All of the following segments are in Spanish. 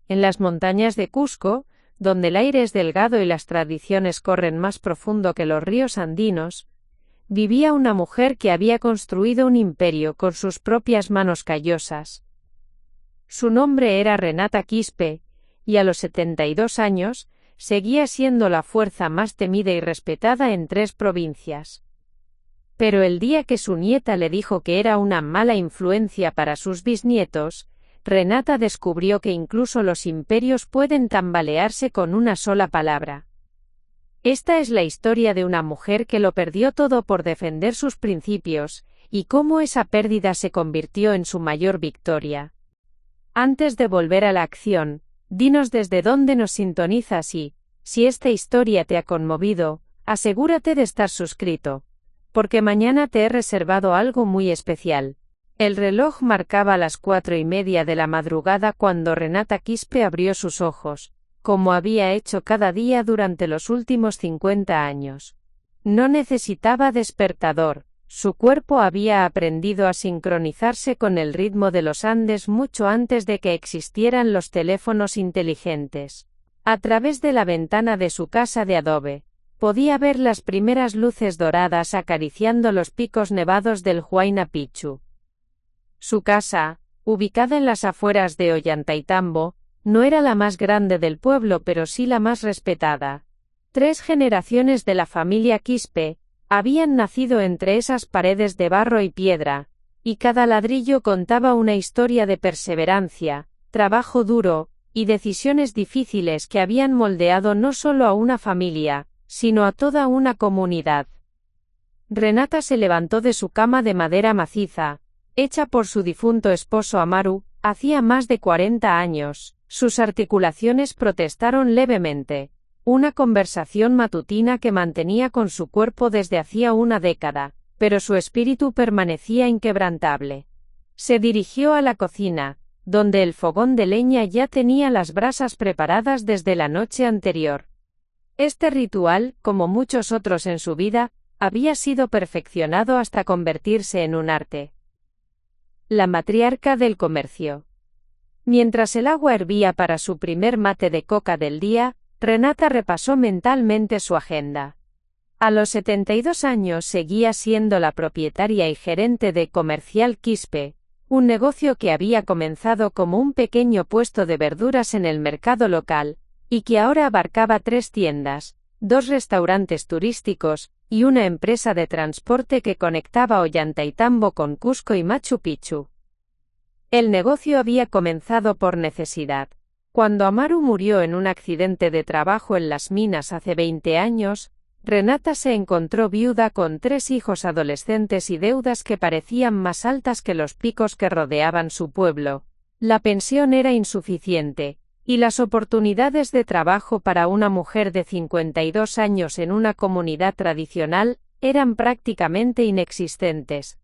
En las montañas de Cusco, donde el aire es delgado y las tradiciones corren más profundo que los ríos andinos, vivía una mujer que había construido un imperio con sus propias manos callosas. Su nombre era Renata Quispe, y a los 72 años, seguía siendo la fuerza más temida y respetada en 3 provincias. Pero el día que su nieta le dijo que era una mala influencia para sus bisnietos, Renata descubrió que incluso los imperios pueden tambalearse con una sola palabra. Esta es la historia de una mujer que lo perdió todo por defender sus principios, y cómo esa pérdida se convirtió en su mayor victoria. Antes de volver a la acción, dinos desde dónde nos sintonizas y, si esta historia te ha conmovido, asegúrate de estar suscrito, porque mañana te he reservado algo muy especial. El reloj marcaba las 4:30 de la madrugada cuando Renata Quispe abrió sus ojos, como había hecho cada día durante los últimos 50 años. No necesitaba despertador, su cuerpo había aprendido a sincronizarse con el ritmo de los Andes mucho antes de que existieran los teléfonos inteligentes. A través de la ventana de su casa de adobe, podía ver las primeras luces doradas acariciando los picos nevados del Huayna Picchu. Su casa, ubicada en las afueras de Ollantaytambo, no era la más grande del pueblo pero sí la más respetada. 3 generaciones de la familia Quispe habían nacido entre esas paredes de barro y piedra, y cada ladrillo contaba una historia de perseverancia, trabajo duro, y decisiones difíciles que habían moldeado no solo a una familia, sino a toda una comunidad. Renata se levantó de su cama de madera maciza, hecha por su difunto esposo Amaru, hacía más de 40 años. Sus articulaciones protestaron levemente. Una conversación matutina que mantenía con su cuerpo desde hacía una década, pero su espíritu permanecía inquebrantable. Se dirigió a la cocina, donde el fogón de leña ya tenía las brasas preparadas desde la noche anterior. Este ritual, como muchos otros en su vida, había sido perfeccionado hasta convertirse en un arte. La matriarca del comercio. Mientras el agua hervía para su primer mate de coca del día, Renata repasó mentalmente su agenda. A los 72 años seguía siendo la propietaria y gerente de Comercial Quispe, un negocio que había comenzado como un pequeño puesto de verduras en el mercado local, y que ahora abarcaba 3 tiendas, 2 restaurantes turísticos, y una empresa de transporte que conectaba Ollantaytambo con Cusco y Machu Picchu. El negocio había comenzado por necesidad. Cuando Amaru murió en un accidente de trabajo en las minas hace 20 años, Renata se encontró viuda con 3 hijos adolescentes y deudas que parecían más altas que los picos que rodeaban su pueblo. La pensión era insuficiente, y las oportunidades de trabajo para una mujer de 52 años en una comunidad tradicional eran prácticamente inexistentes.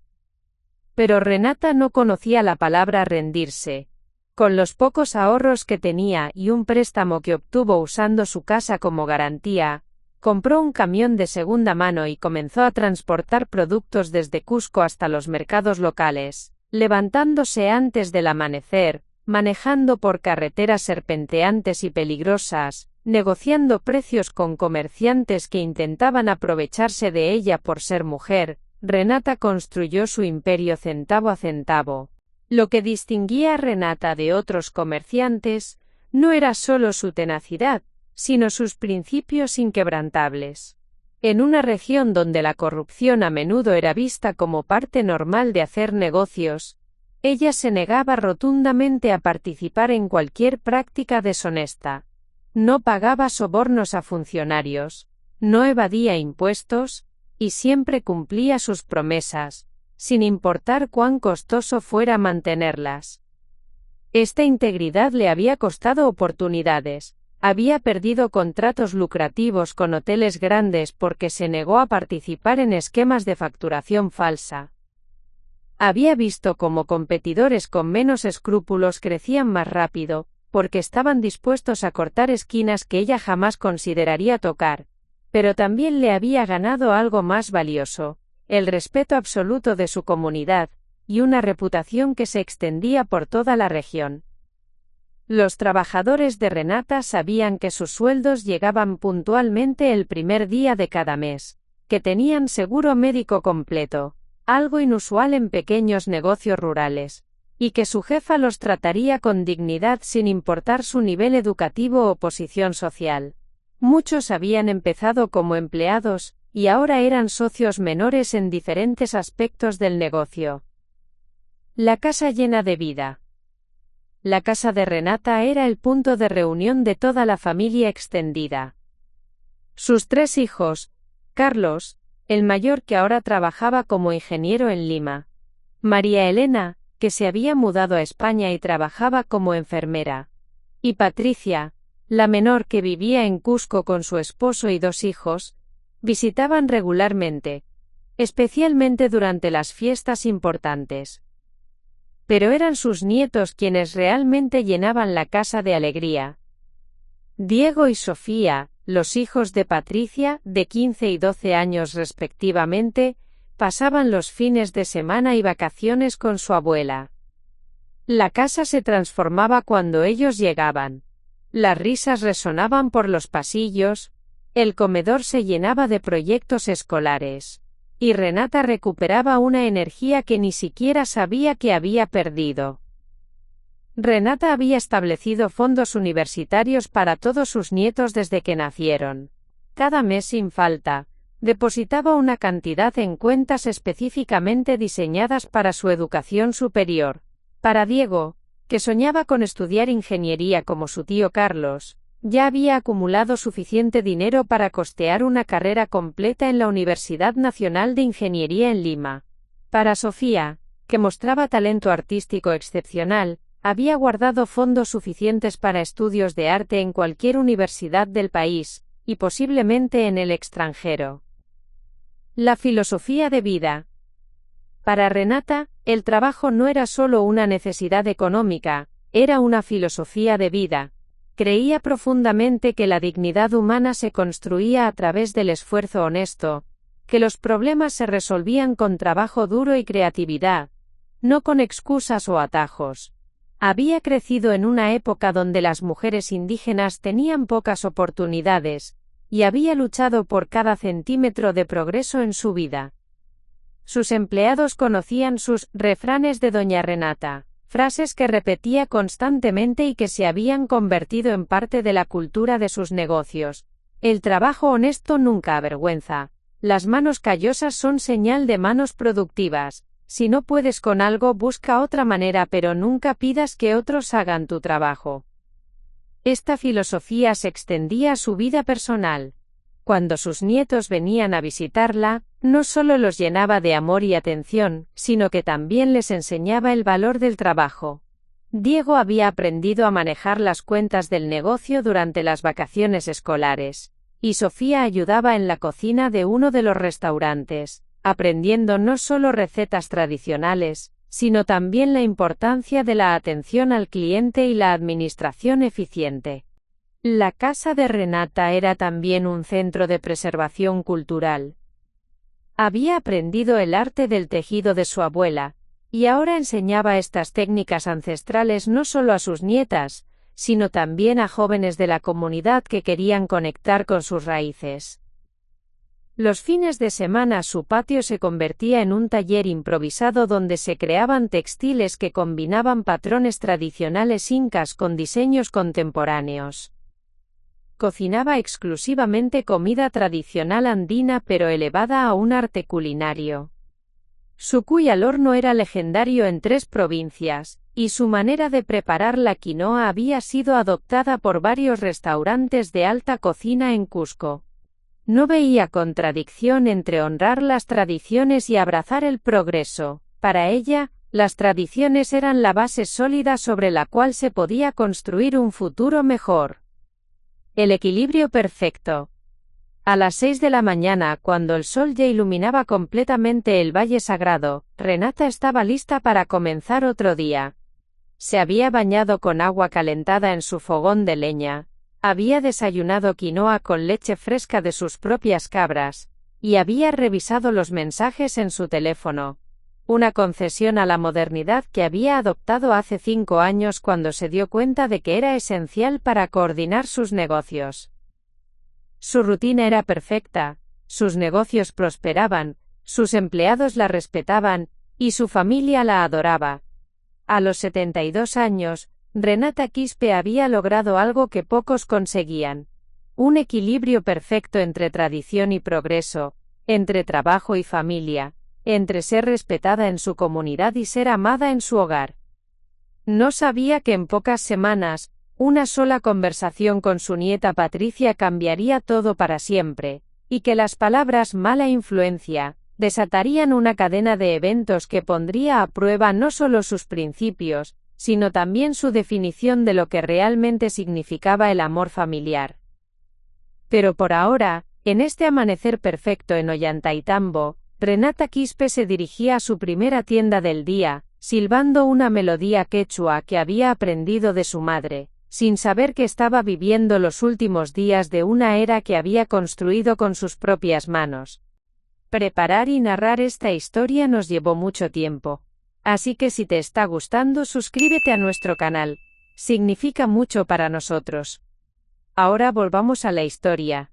Pero Renata no conocía la palabra rendirse. Con los pocos ahorros que tenía y un préstamo que obtuvo usando su casa como garantía, compró un camión de segunda mano y comenzó a transportar productos desde Cusco hasta los mercados locales, levantándose antes del amanecer, manejando por carreteras serpenteantes y peligrosas, negociando precios con comerciantes que intentaban aprovecharse de ella por ser mujer. Renata construyó su imperio centavo a centavo. Lo que distinguía a Renata de otros comerciantes no era solo su tenacidad, sino sus principios inquebrantables. En una región donde la corrupción a menudo era vista como parte normal de hacer negocios, ella se negaba rotundamente a participar en cualquier práctica deshonesta. No pagaba sobornos a funcionarios, no evadía impuestos, y siempre cumplía sus promesas, sin importar cuán costoso fuera mantenerlas. Esta integridad le había costado oportunidades. Había perdido contratos lucrativos con hoteles grandes porque se negó a participar en esquemas de facturación falsa. Había visto cómo competidores con menos escrúpulos crecían más rápido, porque estaban dispuestos a cortar esquinas que ella jamás consideraría tocar. Pero también le había ganado algo más valioso, el respeto absoluto de su comunidad, y una reputación que se extendía por toda la región. Los trabajadores de Renata sabían que sus sueldos llegaban puntualmente el primer día de cada mes, que tenían seguro médico completo, algo inusual en pequeños negocios rurales, y que su jefa los trataría con dignidad sin importar su nivel educativo o posición social. Muchos habían empezado como empleados, y ahora eran socios menores en diferentes aspectos del negocio. La casa llena de vida. La casa de Renata era el punto de reunión de toda la familia extendida. Sus 3 hijos, Carlos, el mayor que ahora trabajaba como ingeniero en Lima, María Elena, que se había mudado a España y trabajaba como enfermera, y Patricia, la menor que vivía en Cusco con su esposo y 2 hijos, visitaban regularmente, especialmente durante las fiestas importantes. Pero eran sus nietos quienes realmente llenaban la casa de alegría. Diego y Sofía, los hijos de Patricia, de 15 y 12 años respectivamente, pasaban los fines de semana y vacaciones con su abuela. La casa se transformaba cuando ellos llegaban. Las risas resonaban por los pasillos, el comedor se llenaba de proyectos escolares, y Renata recuperaba una energía que ni siquiera sabía que había perdido. Renata había establecido fondos universitarios para todos sus nietos desde que nacieron. Cada mes sin falta, depositaba una cantidad en cuentas específicamente diseñadas para su educación superior. Para Diego, que soñaba con estudiar ingeniería como su tío Carlos, ya había acumulado suficiente dinero para costear una carrera completa en la Universidad Nacional de Ingeniería en Lima. Para Sofía, que mostraba talento artístico excepcional, había guardado fondos suficientes para estudios de arte en cualquier universidad del país, y posiblemente en el extranjero. La filosofía de vida. Para Renata, el trabajo no era solo una necesidad económica, era una filosofía de vida. Creía profundamente que la dignidad humana se construía a través del esfuerzo honesto, que los problemas se resolvían con trabajo duro y creatividad, no con excusas o atajos. Había crecido en una época donde las mujeres indígenas tenían pocas oportunidades, y había luchado por cada centímetro de progreso en su vida. Sus empleados conocían sus refranes de doña Renata, frases que repetía constantemente y que se habían convertido en parte de la cultura de sus negocios. El trabajo honesto nunca avergüenza. Las manos callosas son señal de manos productivas. Si no puedes con algo, busca otra manera, pero nunca pidas que otros hagan tu trabajo. Esta filosofía se extendía a su vida personal. Cuando sus nietos venían a visitarla, no solo los llenaba de amor y atención, sino que también les enseñaba el valor del trabajo. Diego había aprendido a manejar las cuentas del negocio durante las vacaciones escolares, y Sofía ayudaba en la cocina de uno de los restaurantes, aprendiendo no solo recetas tradicionales, sino también la importancia de la atención al cliente y la administración eficiente. La casa de Renata era también un centro de preservación cultural. Había aprendido el arte del tejido de su abuela, y ahora enseñaba estas técnicas ancestrales no solo a sus nietas, sino también a jóvenes de la comunidad que querían conectar con sus raíces. Los fines de semana su patio se convertía en un taller improvisado donde se creaban textiles que combinaban patrones tradicionales incas con diseños contemporáneos. Cocinaba exclusivamente comida tradicional andina pero elevada a un arte culinario. Su cuy al horno era legendario en 3 provincias, y su manera de preparar la quinoa había sido adoptada por varios restaurantes de alta cocina en Cusco. No veía contradicción entre honrar las tradiciones y abrazar el progreso. Para ella, las tradiciones eran la base sólida sobre la cual se podía construir un futuro mejor. El equilibrio perfecto. A las 6 de la mañana, cuando el sol ya iluminaba completamente el Valle Sagrado, Renata estaba lista para comenzar otro día. Se había bañado con agua calentada en su fogón de leña, había desayunado quinoa con leche fresca de sus propias cabras, y había revisado los mensajes en su teléfono. una concesión a la modernidad que había adoptado hace 5 años cuando se dio cuenta de que era esencial para coordinar sus negocios. Su rutina era perfecta, sus negocios prosperaban, sus empleados la respetaban, y su familia la adoraba. A los 72 años, Renata Quispe había logrado algo que pocos conseguían: un equilibrio perfecto entre tradición y progreso, entre trabajo y familia, entre ser respetada en su comunidad y ser amada en su hogar. No sabía que en pocas semanas, una sola conversación con su nieta Patricia cambiaría todo para siempre, y que las palabras mala influencia desatarían una cadena de eventos que pondría a prueba no solo sus principios, sino también su definición de lo que realmente significaba el amor familiar. Pero por ahora, en este amanecer perfecto en Ollantaytambo, Renata Quispe se dirigía a su primera tienda del día, silbando una melodía quechua que había aprendido de su madre, sin saber que estaba viviendo los últimos días de una era que había construido con sus propias manos. Preparar y narrar esta historia nos llevó mucho tiempo. Así que si te está gustando, suscríbete a nuestro canal. Significa mucho para nosotros. Ahora volvamos a la historia.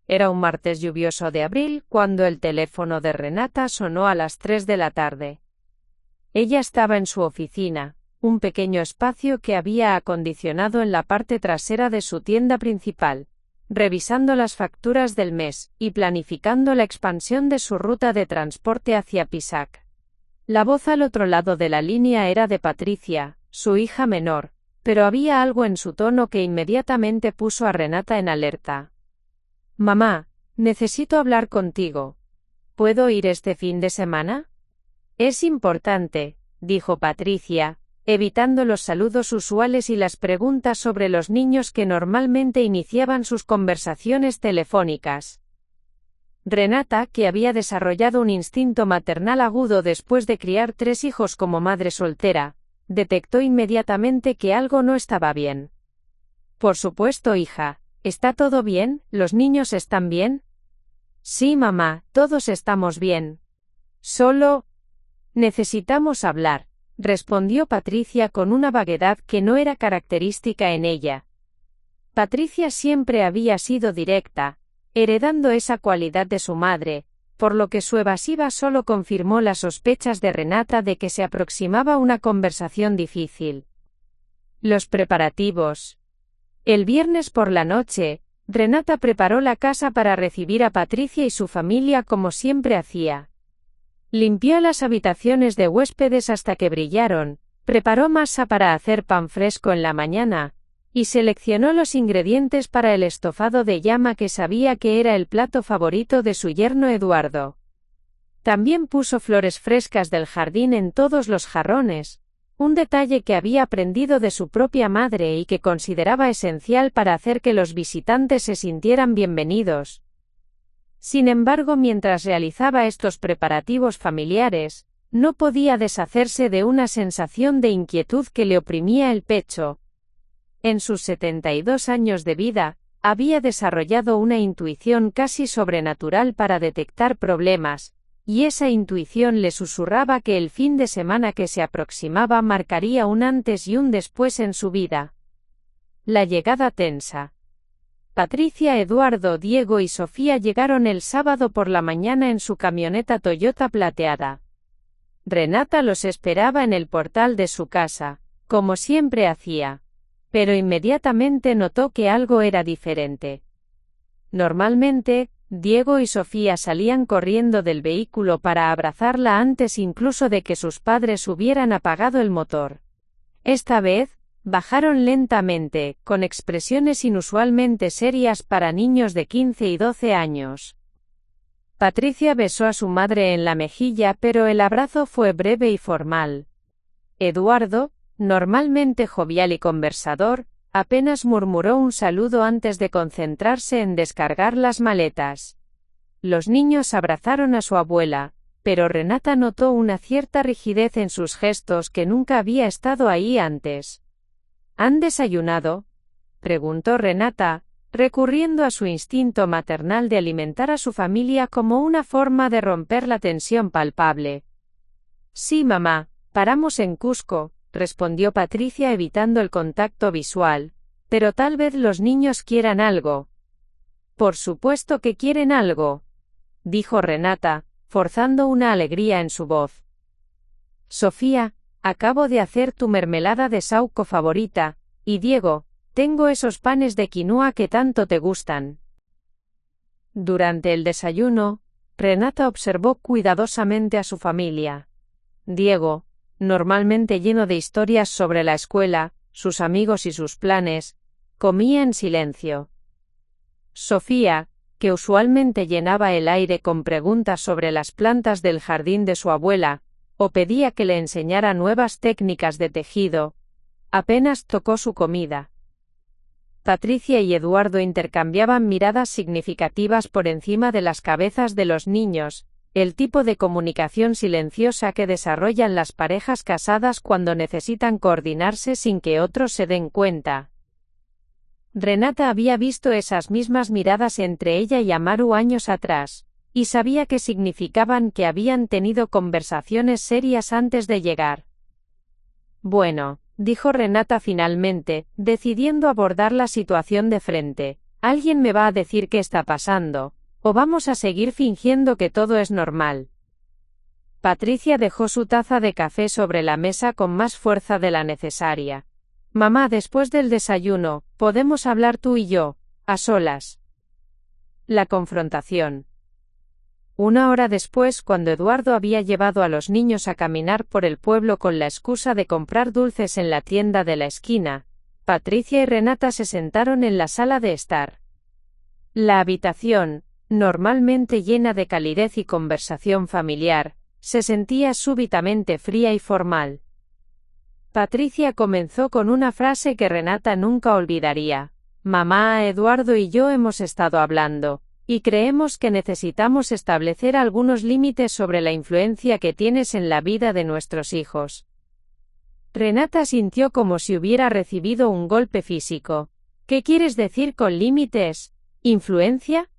Era un martes lluvioso de abril cuando el teléfono de Renata sonó a las 3 de la tarde. Ella estaba en su oficina, un pequeño espacio que había acondicionado en la parte trasera de su tienda principal, revisando las facturas del mes y planificando la expansión de su ruta de transporte hacia Pisac. La voz al otro lado de la línea era de Patricia, su hija menor, pero había algo en su tono que inmediatamente puso a Renata en alerta. «Mamá, necesito hablar contigo. ¿Puedo ir este fin de semana?» «Es importante», dijo Patricia, evitando los saludos usuales y las preguntas sobre los niños que normalmente iniciaban sus conversaciones telefónicas. Renata, que había desarrollado un instinto maternal agudo después de criar 3 hijos como madre soltera, detectó inmediatamente que algo no estaba bien. «Por supuesto, hija. ¿Está todo bien? ¿Los niños están bien?» «Sí, mamá, todos estamos bien. Solo necesitamos hablar», respondió Patricia con una vaguedad que no era característica en ella. Patricia siempre había sido directa, heredando esa cualidad de su madre, por lo que su evasiva solo confirmó las sospechas de Renata de que se aproximaba una conversación difícil. Los preparativos. El viernes por la noche, Renata preparó la casa para recibir a Patricia y su familia como siempre hacía. Limpió las habitaciones de huéspedes hasta que brillaron, preparó masa para hacer pan fresco en la mañana, y seleccionó los ingredientes para el estofado de llama que sabía que era el plato favorito de su yerno Eduardo. También puso flores frescas del jardín en todos los jarrones, un detalle que había aprendido de su propia madre y que consideraba esencial para hacer que los visitantes se sintieran bienvenidos. Sin embargo, mientras realizaba estos preparativos familiares, no podía deshacerse de una sensación de inquietud que le oprimía el pecho. En sus 72 años de vida, había desarrollado una intuición casi sobrenatural para detectar problemas, y esa intuición le susurraba que el fin de semana que se aproximaba marcaría un antes y un después en su vida. La llegada tensa. Patricia, Eduardo, Diego y Sofía llegaron el sábado por la mañana en su camioneta Toyota plateada. Renata los esperaba en el portal de su casa, como siempre hacía, pero inmediatamente notó que algo era diferente. Normalmente, Diego y Sofía salían corriendo del vehículo para abrazarla antes incluso de que sus padres hubieran apagado el motor. Esta vez, bajaron lentamente, con expresiones inusualmente serias para niños de 15 y 12 años. Patricia besó a su madre en la mejilla, pero el abrazo fue breve y formal. Eduardo, normalmente jovial y conversador, apenas murmuró un saludo antes de concentrarse en descargar las maletas. Los niños abrazaron a su abuela, pero Renata notó una cierta rigidez en sus gestos que nunca había estado ahí antes. ¿Han desayunado?, preguntó Renata, recurriendo a su instinto maternal de alimentar a su familia como una forma de romper la tensión palpable. Sí, mamá, paramos en Cusco, respondió Patricia evitando el contacto visual. Pero tal vez los niños quieran algo. Por supuesto que quieren algo, dijo Renata, forzando una alegría en su voz. Sofía, acabo de hacer tu mermelada de saúco favorita, y Diego, tengo esos panes de quinoa que tanto te gustan. Durante el desayuno, Renata observó cuidadosamente a su familia. Diego, normalmente lleno de historias sobre la escuela, sus amigos y sus planes, comía en silencio. Sofía, que usualmente llenaba el aire con preguntas sobre las plantas del jardín de su abuela, o pedía que le enseñara nuevas técnicas de tejido, apenas tocó su comida. Patricia y Eduardo intercambiaban miradas significativas por encima de las cabezas de los niños, el tipo de comunicación silenciosa que desarrollan las parejas casadas cuando necesitan coordinarse sin que otros se den cuenta. Renata había visto esas mismas miradas entre ella y Amaru años atrás, y sabía que significaban que habían tenido conversaciones serias antes de llegar. Bueno, dijo Renata finalmente, decidiendo abordar la situación de frente. Alguien me va a decir qué está pasando, o vamos a seguir fingiendo que todo es normal. Patricia dejó su taza de café sobre la mesa con más fuerza de la necesaria. Mamá, después del desayuno, podemos hablar tú y yo, a solas. La confrontación. Una hora después, cuando Eduardo había llevado a los niños a caminar por el pueblo con la excusa de comprar dulces en la tienda de la esquina, Patricia y Renata se sentaron en la sala de estar. La habitación, normalmente llena de calidez y conversación familiar, se sentía súbitamente fría y formal. Patricia comenzó con una frase que Renata nunca olvidaría. Mamá, Eduardo y yo hemos estado hablando, y creemos que necesitamos establecer algunos límites sobre la influencia que tienes en la vida de nuestros hijos. Renata sintió como si hubiera recibido un golpe físico. ¿Qué quieres decir con límites? ¿Influencia?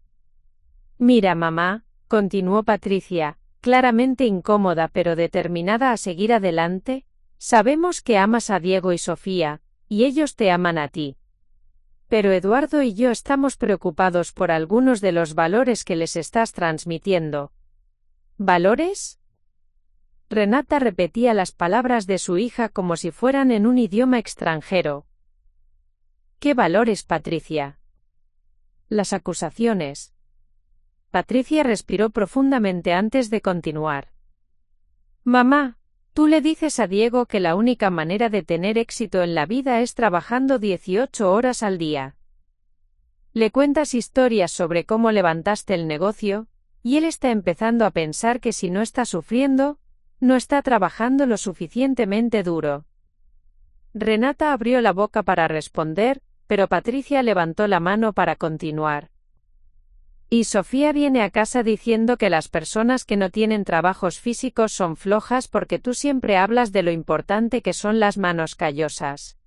Mira, mamá, continuó Patricia, claramente incómoda pero determinada a seguir adelante. Sabemos que amas a Diego y Sofía, y ellos te aman a ti. Pero Eduardo y yo estamos preocupados por algunos de los valores que les estás transmitiendo. ¿Valores? Renata repetía las palabras de su hija como si fueran en un idioma extranjero. ¿Qué valores, Patricia? Las acusaciones. Patricia respiró profundamente antes de continuar. Mamá, tú le dices a Diego que la única manera de tener éxito en la vida es trabajando 18 horas al día. Le cuentas historias sobre cómo levantaste el negocio, y él está empezando a pensar que si no está sufriendo, no está trabajando lo suficientemente duro. Renata abrió la boca para responder, pero Patricia levantó la mano para continuar. Y Sofía viene a casa diciendo que las personas que no tienen trabajos físicos son flojas porque tú siempre hablas de lo importante que son las manos callosas.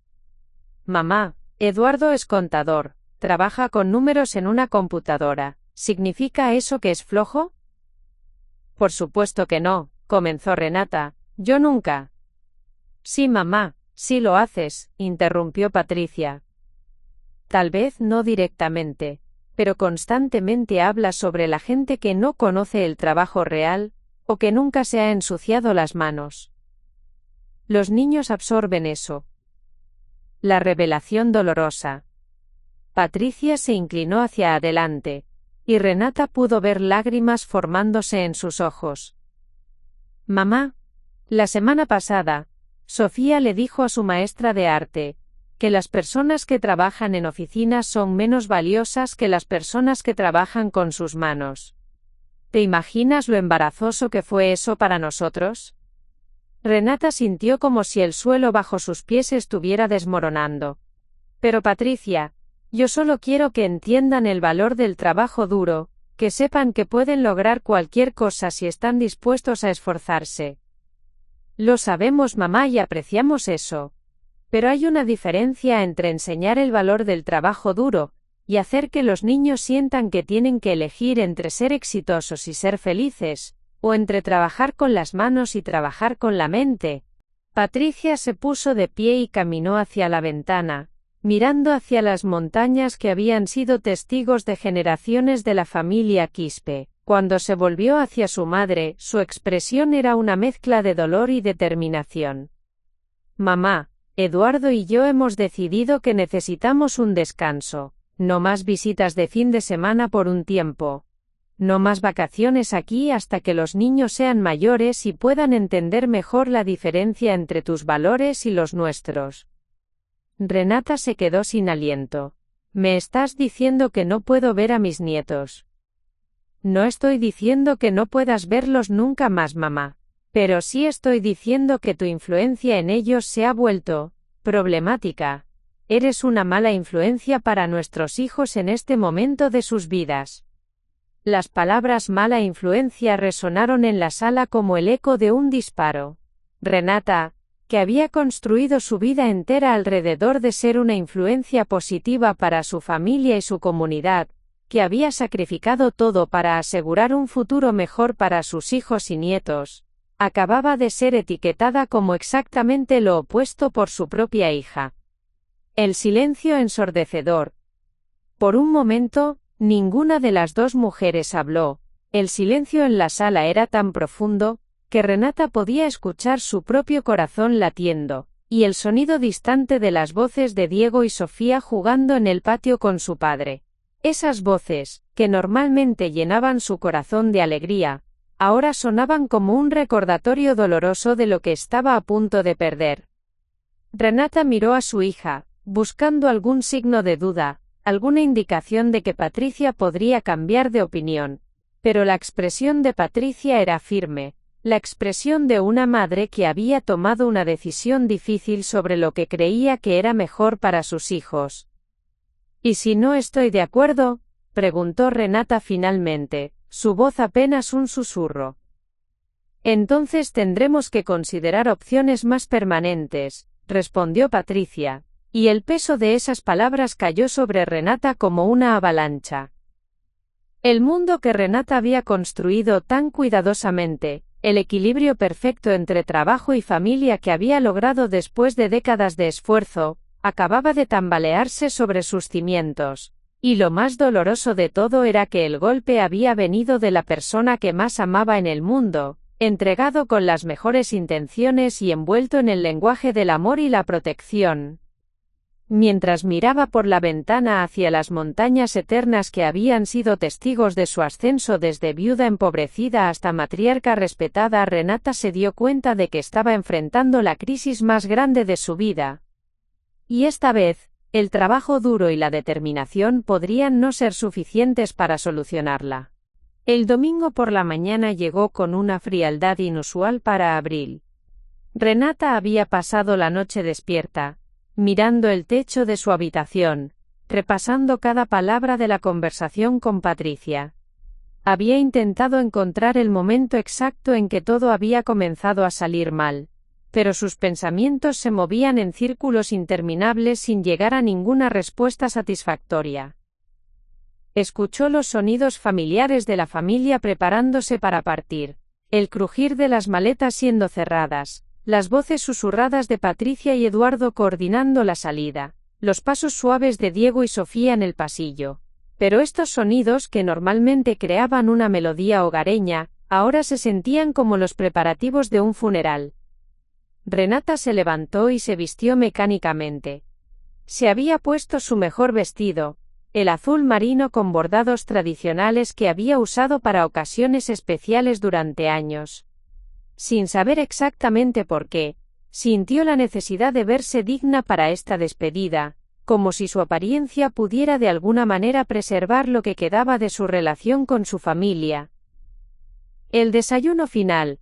Mamá, Eduardo es contador, trabaja con números en una computadora. ¿Significa eso que es flojo? Por supuesto que no, comenzó Renata. Yo nunca. Sí, mamá, sí lo haces, interrumpió Patricia. Tal vez no directamente, pero constantemente habla sobre la gente que no conoce el trabajo real, o que nunca se ha ensuciado las manos. Los niños absorben eso. La revelación dolorosa. Patricia se inclinó hacia adelante, y Renata pudo ver lágrimas formándose en sus ojos. Mamá, la semana pasada, Sofía le dijo a su maestra de arte, que las personas que trabajan en oficinas son menos valiosas que las personas que trabajan con sus manos. ¿Te imaginas lo embarazoso que fue eso para nosotros? Renata sintió como si el suelo bajo sus pies estuviera desmoronando. Pero Patricia, yo solo quiero que entiendan el valor del trabajo duro, que sepan que pueden lograr cualquier cosa si están dispuestos a esforzarse. Lo sabemos, mamá, y apreciamos eso. Pero hay una diferencia entre enseñar el valor del trabajo duro, y hacer que los niños sientan que tienen que elegir entre ser exitosos y ser felices, ¿O entre trabajar con las manos y trabajar con la mente? Patricia se puso de pie y caminó hacia la ventana, mirando hacia las montañas que habían sido testigos de generaciones de la familia Quispe. Cuando se volvió hacia su madre, su expresión era una mezcla de dolor y determinación. Mamá, Eduardo y yo hemos decidido que necesitamos un descanso. No más visitas de fin de semana por un tiempo. No más vacaciones aquí hasta que los niños sean mayores y puedan entender mejor la diferencia entre tus valores y los nuestros. Renata se quedó sin aliento. ¿Me estás diciendo que no puedo ver a mis nietos? No estoy diciendo que no puedas verlos nunca más, mamá. Pero sí estoy diciendo que tu influencia en ellos se ha vuelto problemática. Eres una mala influencia para nuestros hijos en este momento de sus vidas. Las palabras mala influencia resonaron en la sala como el eco de un disparo. Renata, que había construido su vida entera alrededor de ser una influencia positiva para su familia y su comunidad, que había sacrificado todo para asegurar un futuro mejor para sus hijos y nietos, acababa de ser etiquetada como exactamente lo opuesto por su propia hija. El silencio ensordecedor. Por un momento, ninguna de las dos mujeres habló. El silencio en la sala era tan profundo, que Renata podía escuchar su propio corazón latiendo, y el sonido distante de las voces de Diego y Sofía jugando en el patio con su padre. Esas voces, que normalmente llenaban su corazón de alegría, ahora sonaban como un recordatorio doloroso de lo que estaba a punto de perder. Renata miró a su hija, buscando algún signo de duda, alguna indicación de que Patricia podría cambiar de opinión. Pero la expresión de Patricia era firme, la expresión de una madre que había tomado una decisión difícil sobre lo que creía que era mejor para sus hijos. ¿Y si no estoy de acuerdo?, preguntó Renata finalmente, su voz apenas un susurro. Entonces tendremos que considerar opciones más permanentes, respondió Patricia, y el peso de esas palabras cayó sobre Renata como una avalancha. El mundo que Renata había construido tan cuidadosamente, el equilibrio perfecto entre trabajo y familia que había logrado después de décadas de esfuerzo, acababa de tambalearse sobre sus cimientos, y lo más doloroso de todo era que el golpe había venido de la persona que más amaba en el mundo, entregado con las mejores intenciones y envuelto en el lenguaje del amor y la protección. Mientras miraba por la ventana hacia las montañas eternas que habían sido testigos de su ascenso desde viuda empobrecida hasta matriarca respetada, Renata se dio cuenta de que estaba enfrentando la crisis más grande de su vida. Y esta vez, el trabajo duro y la determinación podrían no ser suficientes para solucionarla. El domingo por la mañana llegó con una frialdad inusual para abril. Renata había pasado la noche despierta, mirando el techo de su habitación, repasando cada palabra de la conversación con Patricia. Había intentado encontrar el momento exacto en que todo había comenzado a salir mal, pero sus pensamientos se movían en círculos interminables sin llegar a ninguna respuesta satisfactoria. Escuchó los sonidos familiares de la familia preparándose para partir, el crujir de las maletas siendo cerradas, las voces susurradas de Patricia y Eduardo coordinando la salida, los pasos suaves de Diego y Sofía en el pasillo. Pero estos sonidos que normalmente creaban una melodía hogareña, ahora se sentían como los preparativos de un funeral. Renata se levantó y se vistió mecánicamente. Se había puesto su mejor vestido, el azul marino con bordados tradicionales que había usado para ocasiones especiales durante años. Sin saber exactamente por qué, sintió la necesidad de verse digna para esta despedida, como si su apariencia pudiera de alguna manera preservar lo que quedaba de su relación con su familia. El desayuno final.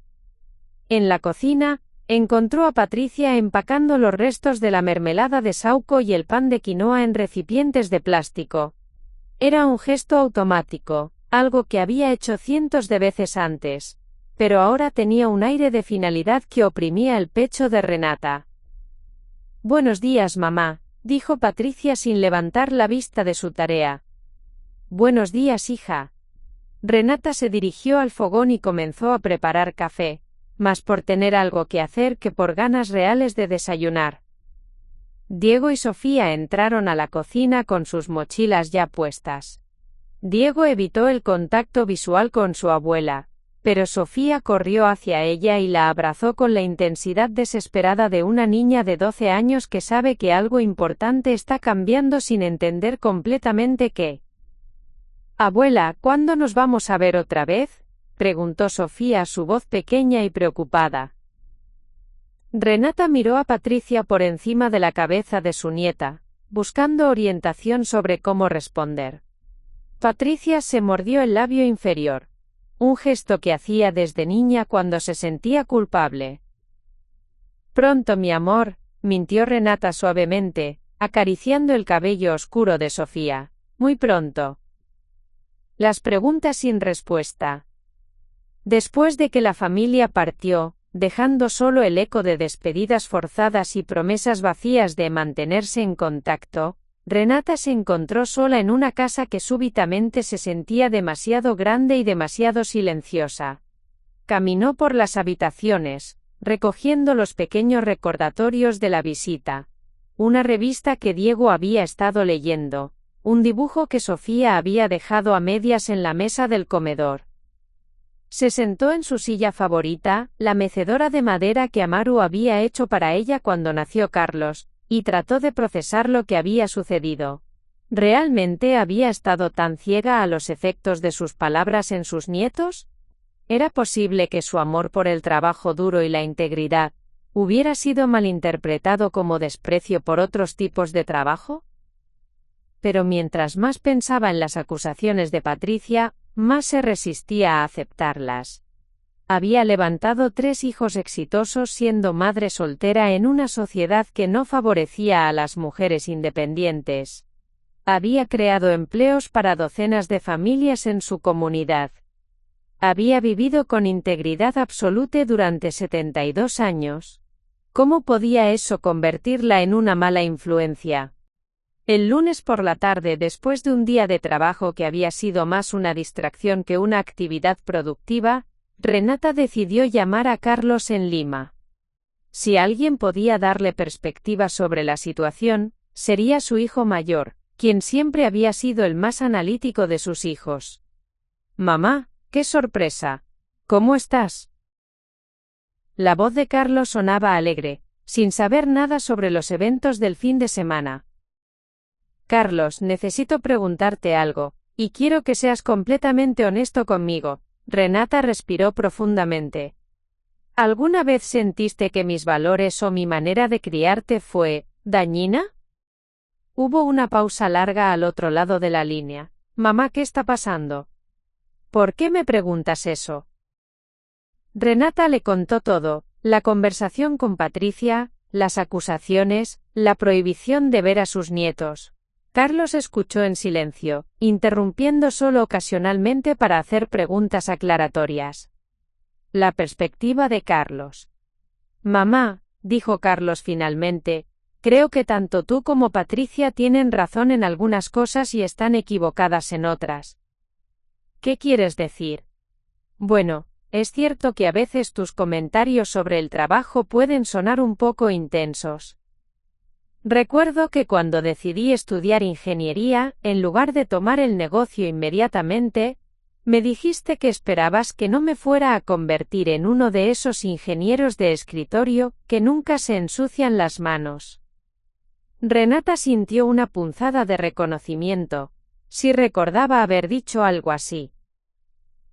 En la cocina, encontró a Patricia empacando los restos de la mermelada de saúco y el pan de quinoa en recipientes de plástico. Era un gesto automático, algo que había hecho cientos de veces antes, pero ahora tenía un aire de finalidad que oprimía el pecho de Renata. «Buenos días, mamá», dijo Patricia sin levantar la vista de su tarea. «Buenos días, hija». Renata se dirigió al fogón y comenzó a preparar café, más por tener algo que hacer que por ganas reales de desayunar. Diego y Sofía entraron a la cocina con sus mochilas ya puestas. Diego evitó el contacto visual con su abuela, pero Sofía corrió hacia ella y la abrazó con la intensidad desesperada de una niña de 12 años que sabe que algo importante está cambiando sin entender completamente qué. «Abuela, ¿cuándo nos vamos a ver otra vez?», preguntó Sofía, su voz pequeña y preocupada. Renata miró a Patricia por encima de la cabeza de su nieta, buscando orientación sobre cómo responder. Patricia se mordió el labio inferior, un gesto que hacía desde niña cuando se sentía culpable. «Pronto, mi amor», mintió Renata suavemente, acariciando el cabello oscuro de Sofía. «Muy pronto». Las preguntas sin respuesta. Después de que la familia partió, dejando solo el eco de despedidas forzadas y promesas vacías de mantenerse en contacto, Renata se encontró sola en una casa que súbitamente se sentía demasiado grande y demasiado silenciosa. Caminó por las habitaciones, recogiendo los pequeños recordatorios de la visita. Una revista que Diego había estado leyendo, un dibujo que Sofía había dejado a medias en la mesa del comedor. Se sentó en su silla favorita, la mecedora de madera que Amaru había hecho para ella cuando nació Carlos, y trató de procesar lo que había sucedido. ¿Realmente había estado tan ciega a los efectos de sus palabras en sus nietos? ¿Era posible que su amor por el trabajo duro y la integridad hubiera sido malinterpretado como desprecio por otros tipos de trabajo? Pero mientras más pensaba en las acusaciones de Patricia, más se resistía a aceptarlas. Había levantado 3 hijos exitosos siendo madre soltera en una sociedad que no favorecía a las mujeres independientes. Había creado empleos para docenas de familias en su comunidad. Había vivido con integridad absoluta durante 72 años. ¿Cómo podía eso convertirla en una mala influencia? El lunes por la tarde, después de un día de trabajo que había sido más una distracción que una actividad productiva, Renata decidió llamar a Carlos en Lima. Si alguien podía darle perspectiva sobre la situación, sería su hijo mayor, quien siempre había sido el más analítico de sus hijos. «Mamá, qué sorpresa. ¿Cómo estás?». La voz de Carlos sonaba alegre, sin saber nada sobre los eventos del fin de semana. «Carlos, necesito preguntarte algo, y quiero que seas completamente honesto conmigo». Renata respiró profundamente. ¿Alguna vez sentiste que mis valores o mi manera de criarte fue dañina? Hubo una pausa larga al otro lado de la línea. «Mamá, ¿qué está pasando? ¿Por qué me preguntas eso?». Renata le contó todo, la conversación con Patricia, las acusaciones, la prohibición de ver a sus nietos. Carlos escuchó en silencio, interrumpiendo solo ocasionalmente para hacer preguntas aclaratorias. La perspectiva de Carlos. «Mamá», dijo Carlos finalmente, «creo que tanto tú como Patricia tienen razón en algunas cosas y están equivocadas en otras». «¿Qué quieres decir?». «Bueno, es cierto que a veces tus comentarios sobre el trabajo pueden sonar un poco intensos. Recuerdo que cuando decidí estudiar ingeniería, en lugar de tomar el negocio inmediatamente, me dijiste que esperabas que no me fuera a convertir en uno de esos ingenieros de escritorio que nunca se ensucian las manos». Renata sintió una punzada de reconocimiento, si recordaba haber dicho algo así.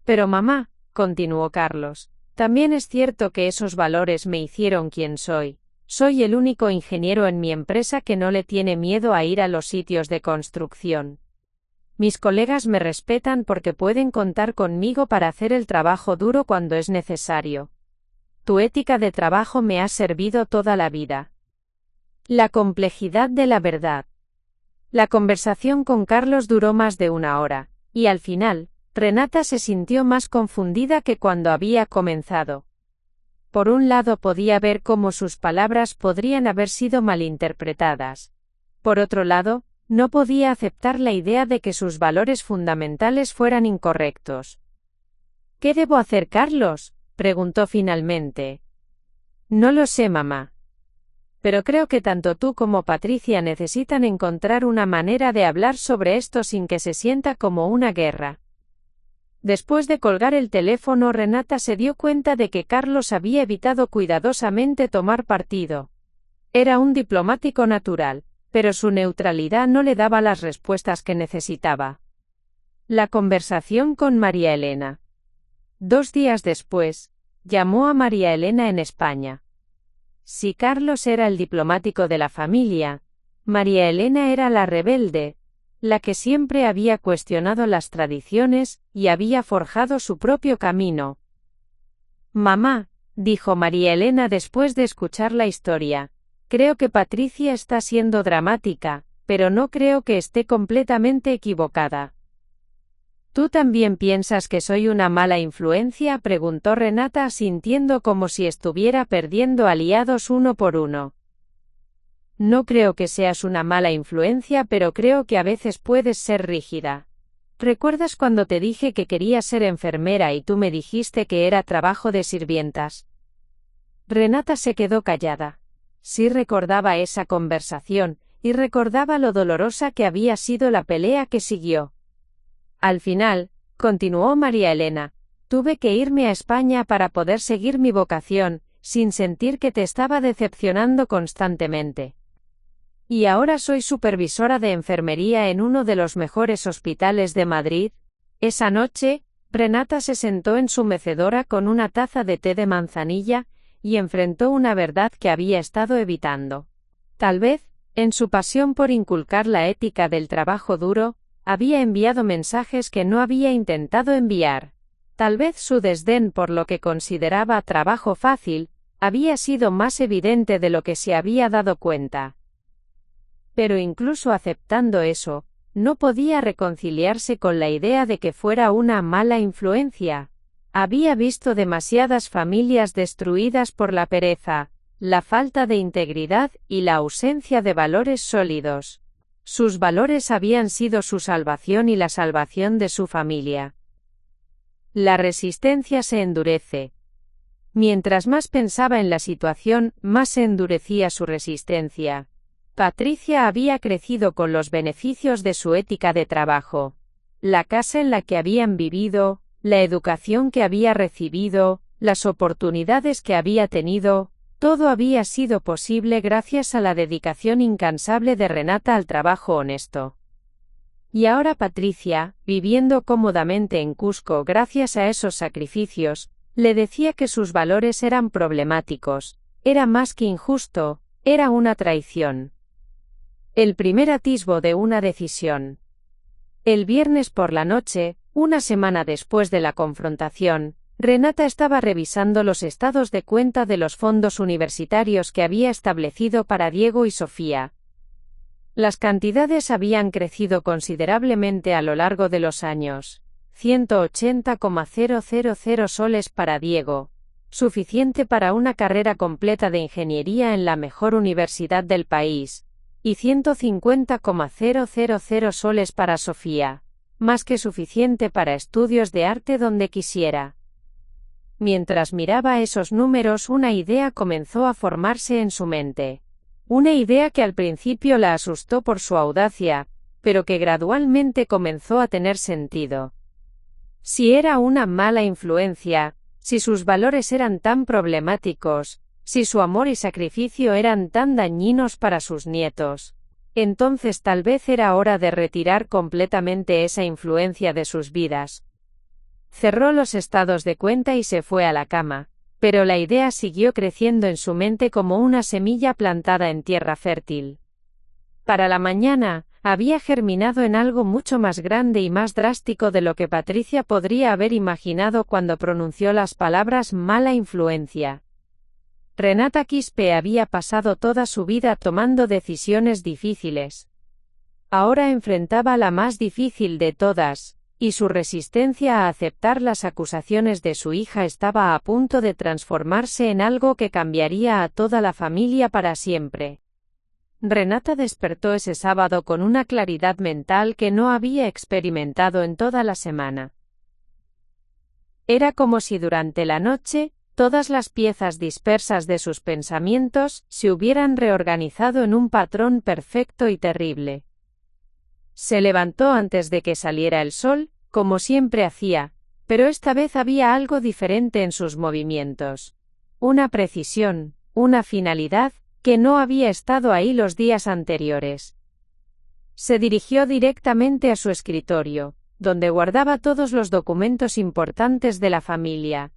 «Pero mamá», continuó Carlos, «también es cierto que esos valores me hicieron quien soy. Soy el único ingeniero en mi empresa que no le tiene miedo a ir a los sitios de construcción. Mis colegas me respetan porque pueden contar conmigo para hacer el trabajo duro cuando es necesario. Tu ética de trabajo me ha servido toda la vida». La complejidad de la verdad. La conversación con Carlos duró más de 1 hora, y al final, Renata se sintió más confundida que cuando había comenzado. Por un lado podía ver cómo sus palabras podrían haber sido malinterpretadas. Por otro lado, No podía aceptar la idea de que sus valores fundamentales fueran incorrectos. ¿Qué debo hacer, Carlos?, preguntó finalmente. No lo sé, mamá. Pero creo que tanto tú como Patricia necesitan encontrar una manera de hablar sobre esto sin que se sienta como una guerra. Después de colgar el teléfono, Renata se dio cuenta de que Carlos había evitado cuidadosamente tomar partido. Era un diplomático natural, pero su neutralidad no le daba las respuestas que necesitaba. La conversación con María Elena. 2 días después, llamó a María Elena en España. Si Carlos era el diplomático de la familia, María Elena era la rebelde, la que siempre había cuestionado las tradiciones y había forjado su propio camino. Mamá, dijo María Elena después de escuchar la historia, creo que Patricia está siendo dramática, pero no creo que esté completamente equivocada. ¿Tú también piensas que soy una mala influencia?, preguntó Renata sintiendo como si estuviera perdiendo aliados uno por uno. No creo que seas una mala influencia, pero creo que a veces puedes ser rígida. ¿Recuerdas cuando te dije que quería ser enfermera y tú me dijiste que era trabajo de sirvientas? Renata se quedó callada. Sí recordaba esa conversación, y recordaba lo dolorosa que había sido la pelea que siguió. Al final, continuó María Elena, tuve que irme a España para poder seguir mi vocación, sin sentir que te estaba decepcionando constantemente. Y ahora soy supervisora de enfermería en uno de los mejores hospitales de Madrid. Esa noche, Renata se sentó en su mecedora con una taza de té de manzanilla, y enfrentó una verdad que había estado evitando. Tal vez, en su pasión por inculcar la ética del trabajo duro, había enviado mensajes que no había intentado enviar. Tal vez su desdén por lo que consideraba trabajo fácil, había sido más evidente de lo que se había dado cuenta. Pero incluso aceptando eso, no podía reconciliarse con la idea de que fuera una mala influencia. Había visto demasiadas familias destruidas por la pereza, la falta de integridad y la ausencia de valores sólidos. Sus valores habían sido su salvación y la salvación de su familia. La resistencia se endurece. Mientras más pensaba en la situación, más se endurecía su resistencia. Patricia había crecido con los beneficios de su ética de trabajo. La casa en la que habían vivido, la educación que había recibido, las oportunidades que había tenido, todo había sido posible gracias a la dedicación incansable de Renata al trabajo honesto. Y ahora Patricia, viviendo cómodamente en Cusco gracias a esos sacrificios, le decía que sus valores eran problemáticos, era más que injusto, era una traición. El primer atisbo de una decisión. El viernes por la noche, una semana después de la confrontación, Renata estaba revisando los estados de cuenta de los fondos universitarios que había establecido para Diego y Sofía. Las cantidades habían crecido considerablemente a lo largo de los años. 180,000 soles para Diego, suficiente para una carrera completa de ingeniería en la mejor universidad del país, y 150,000 soles para Sofía, más que suficiente para estudios de arte donde quisiera. Mientras miraba esos números, una idea comenzó a formarse en su mente. Una idea que al principio la asustó por su audacia, pero que gradualmente comenzó a tener sentido. Si era una mala influencia, si sus valores eran tan problemáticos, si su amor y sacrificio eran tan dañinos para sus nietos, entonces tal vez era hora de retirar completamente esa influencia de sus vidas. Cerró los estados de cuenta y se fue a la cama, pero la idea siguió creciendo en su mente como una semilla plantada en tierra fértil. Para la mañana, había germinado en algo mucho más grande y más drástico de lo que Patricia podría haber imaginado cuando pronunció las palabras mala influencia. Renata Quispe había pasado toda su vida tomando decisiones difíciles. Ahora enfrentaba la más difícil de todas, y su resistencia a aceptar las acusaciones de su hija estaba a punto de transformarse en algo que cambiaría a toda la familia para siempre. Renata despertó ese sábado con una claridad mental que no había experimentado en toda la semana. Era como si durante la noche, todas las piezas dispersas de sus pensamientos se hubieran reorganizado en un patrón perfecto y terrible. Se levantó antes de que saliera el sol, como siempre hacía, pero esta vez había algo diferente en sus movimientos. Una precisión, una finalidad, que no había estado ahí los días anteriores. Se dirigió directamente a su escritorio, donde guardaba todos los documentos importantes de la familia.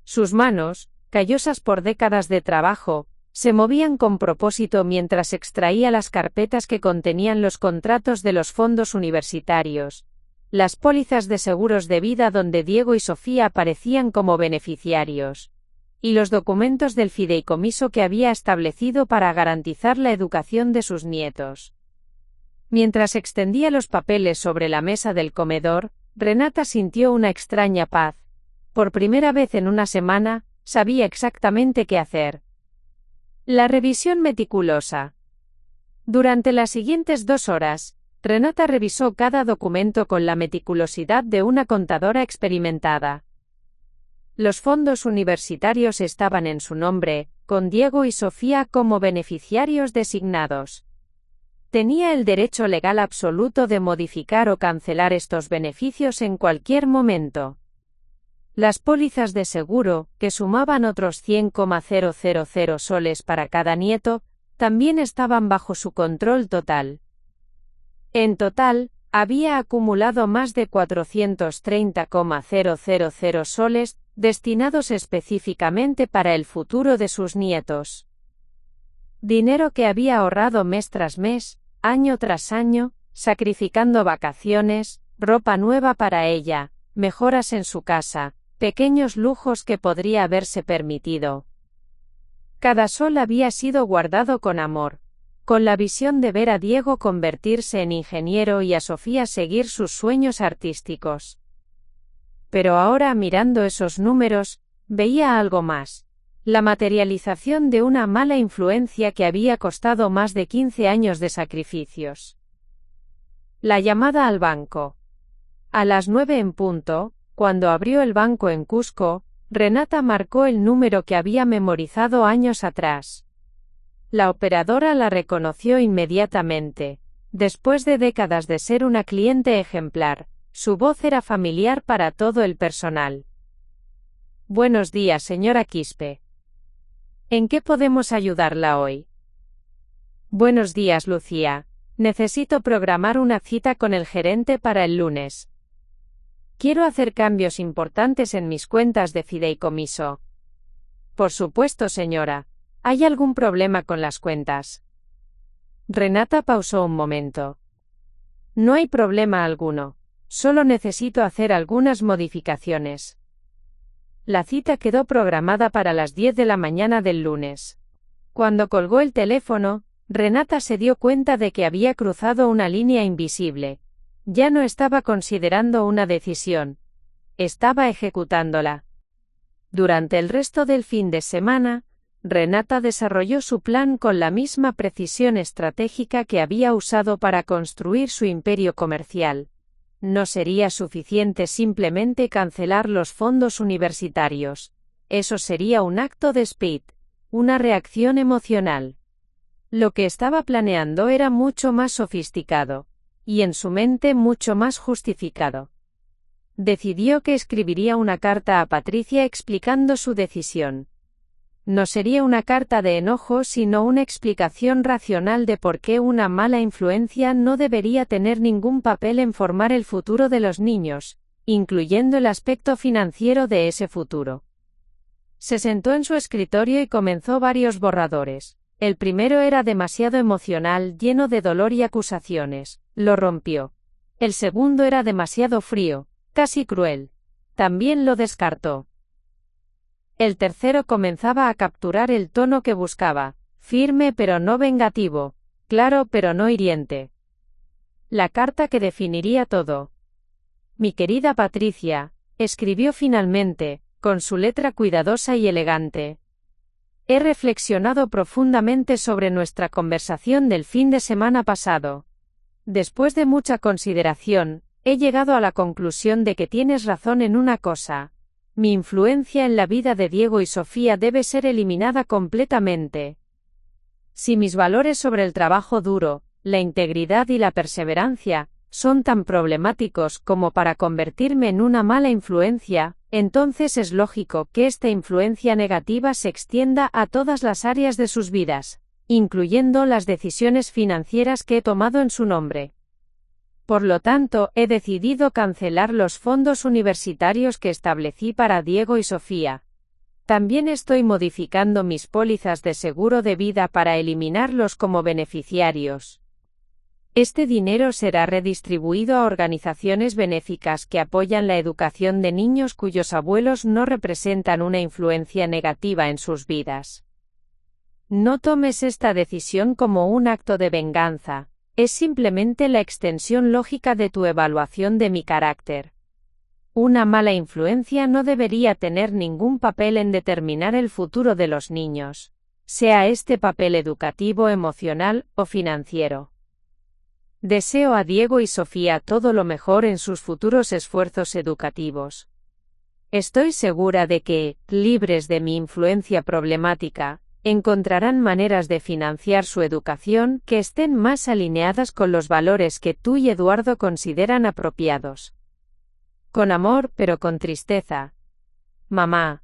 Sus manos, callosas por décadas de trabajo, se movían con propósito mientras extraía las carpetas que contenían los contratos de los fondos universitarios, las pólizas de seguros de vida donde Diego y Sofía aparecían como beneficiarios, y los documentos del fideicomiso que había establecido para garantizar la educación de sus nietos. Mientras extendía los papeles sobre la mesa del comedor, Renata sintió una extraña paz. Por primera vez en una semana, sabía exactamente qué hacer. La revisión meticulosa. Durante las siguientes 2 horas, Renata revisó cada documento con la meticulosidad de una contadora experimentada. Los fondos universitarios estaban en su nombre, con Diego y Sofía como beneficiarios designados. Tenía el derecho legal absoluto de modificar o cancelar estos beneficios en cualquier momento. Las pólizas de seguro, que sumaban otros 100,000 soles para cada nieto, también estaban bajo su control total. En total, había acumulado más de 430,000 soles, destinados específicamente para el futuro de sus nietos. Dinero que había ahorrado mes tras mes, año tras año, sacrificando vacaciones, ropa nueva para ella, mejoras en su casa, pequeños lujos que podría haberse permitido. Cada sol había sido guardado con amor, con la visión de ver a Diego convertirse en ingeniero y a Sofía seguir sus sueños artísticos. Pero ahora, mirando esos números, veía algo más: la materialización de una mala influencia que había costado más de 15 años de sacrificios. La llamada al banco. A las 9 en punto, cuando abrió el banco en Cusco, Renata marcó el número que había memorizado años atrás. La operadora la reconoció inmediatamente. Después de décadas de ser una cliente ejemplar, su voz era familiar para todo el personal. Buenos días, señora Quispe. ¿En qué podemos ayudarla hoy? Buenos días, Lucía. Necesito programar una cita con el gerente para el lunes. Quiero hacer cambios importantes en mis cuentas de fideicomiso. Por supuesto, señora. ¿Hay algún problema con las cuentas? Renata pausó un momento. No hay problema alguno. Solo necesito hacer algunas modificaciones. La cita quedó programada para las 10 de la mañana del lunes. Cuando colgó el teléfono, Renata se dio cuenta de que había cruzado una línea invisible. Ya no estaba considerando una decisión. Estaba ejecutándola. Durante el resto del fin de semana, Renata desarrolló su plan con la misma precisión estratégica que había usado para construir su imperio comercial. No sería suficiente simplemente cancelar los fondos universitarios. Eso sería un acto de speed, una reacción emocional. Lo que estaba planeando era mucho más sofisticado, y en su mente mucho más justificado. Decidió que escribiría una carta a Patricia explicando su decisión. No sería una carta de enojo, sino una explicación racional de por qué una mala influencia no debería tener ningún papel en formar el futuro de los niños, incluyendo el aspecto financiero de ese futuro. Se sentó en su escritorio y comenzó varios borradores. El primero era demasiado emocional, lleno de dolor y acusaciones. Lo rompió. El segundo era demasiado frío, casi cruel. También lo descartó. El tercero comenzaba a capturar el tono que buscaba, firme pero no vengativo, claro pero no hiriente. La carta que definiría todo. Mi querida Patricia, escribió finalmente, con su letra cuidadosa y elegante. He reflexionado profundamente sobre nuestra conversación del fin de semana pasado. Después de mucha consideración, he llegado a la conclusión de que tienes razón en una cosa. Mi influencia en la vida de Diego y Sofía debe ser eliminada completamente. Si mis valores sobre el trabajo duro, la integridad y la perseverancia son tan problemáticos como para convertirme en una mala influencia, entonces es lógico que esta influencia negativa se extienda a todas las áreas de sus vidas, incluyendo las decisiones financieras que he tomado en su nombre. Por lo tanto, he decidido cancelar los fondos universitarios que establecí para Diego y Sofía. También estoy modificando mis pólizas de seguro de vida para eliminarlos como beneficiarios. Este dinero será redistribuido a organizaciones benéficas que apoyan la educación de niños cuyos abuelos no representan una influencia negativa en sus vidas. No tomes esta decisión como un acto de venganza, es simplemente la extensión lógica de tu evaluación de mi carácter. Una mala influencia no debería tener ningún papel en determinar el futuro de los niños, sea este papel educativo, emocional o financiero. Deseo a Diego y Sofía todo lo mejor en sus futuros esfuerzos educativos. Estoy segura de que, libres de mi influencia problemática, encontrarán maneras de financiar su educación que estén más alineadas con los valores que tú y Eduardo consideran apropiados. Con amor pero con tristeza. Mamá.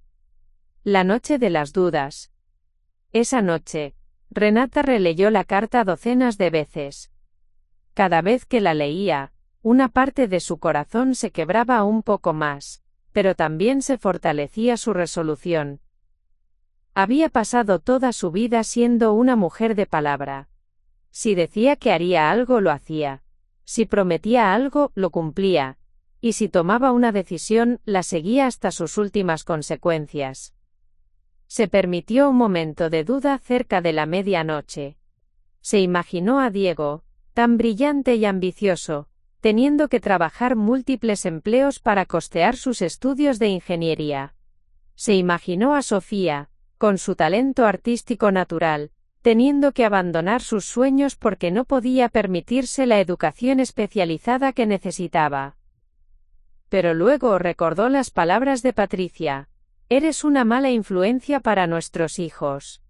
La noche de las dudas. Esa noche, Renata releyó la carta docenas de veces. Cada vez que la leía, una parte de su corazón se quebraba un poco más, pero también se fortalecía su resolución. Había pasado toda su vida siendo una mujer de palabra. Si decía que haría algo, lo hacía. Si prometía algo, lo cumplía. Y si tomaba una decisión, la seguía hasta sus últimas consecuencias. Se permitió un momento de duda cerca de la medianoche. Se imaginó a Diego, tan brillante y ambicioso, teniendo que trabajar múltiples empleos para costear sus estudios de ingeniería. Se imaginó a Sofía, con su talento artístico natural, teniendo que abandonar sus sueños porque no podía permitirse la educación especializada que necesitaba. Pero luego recordó las palabras de Patricia: «Eres una mala influencia para nuestros hijos».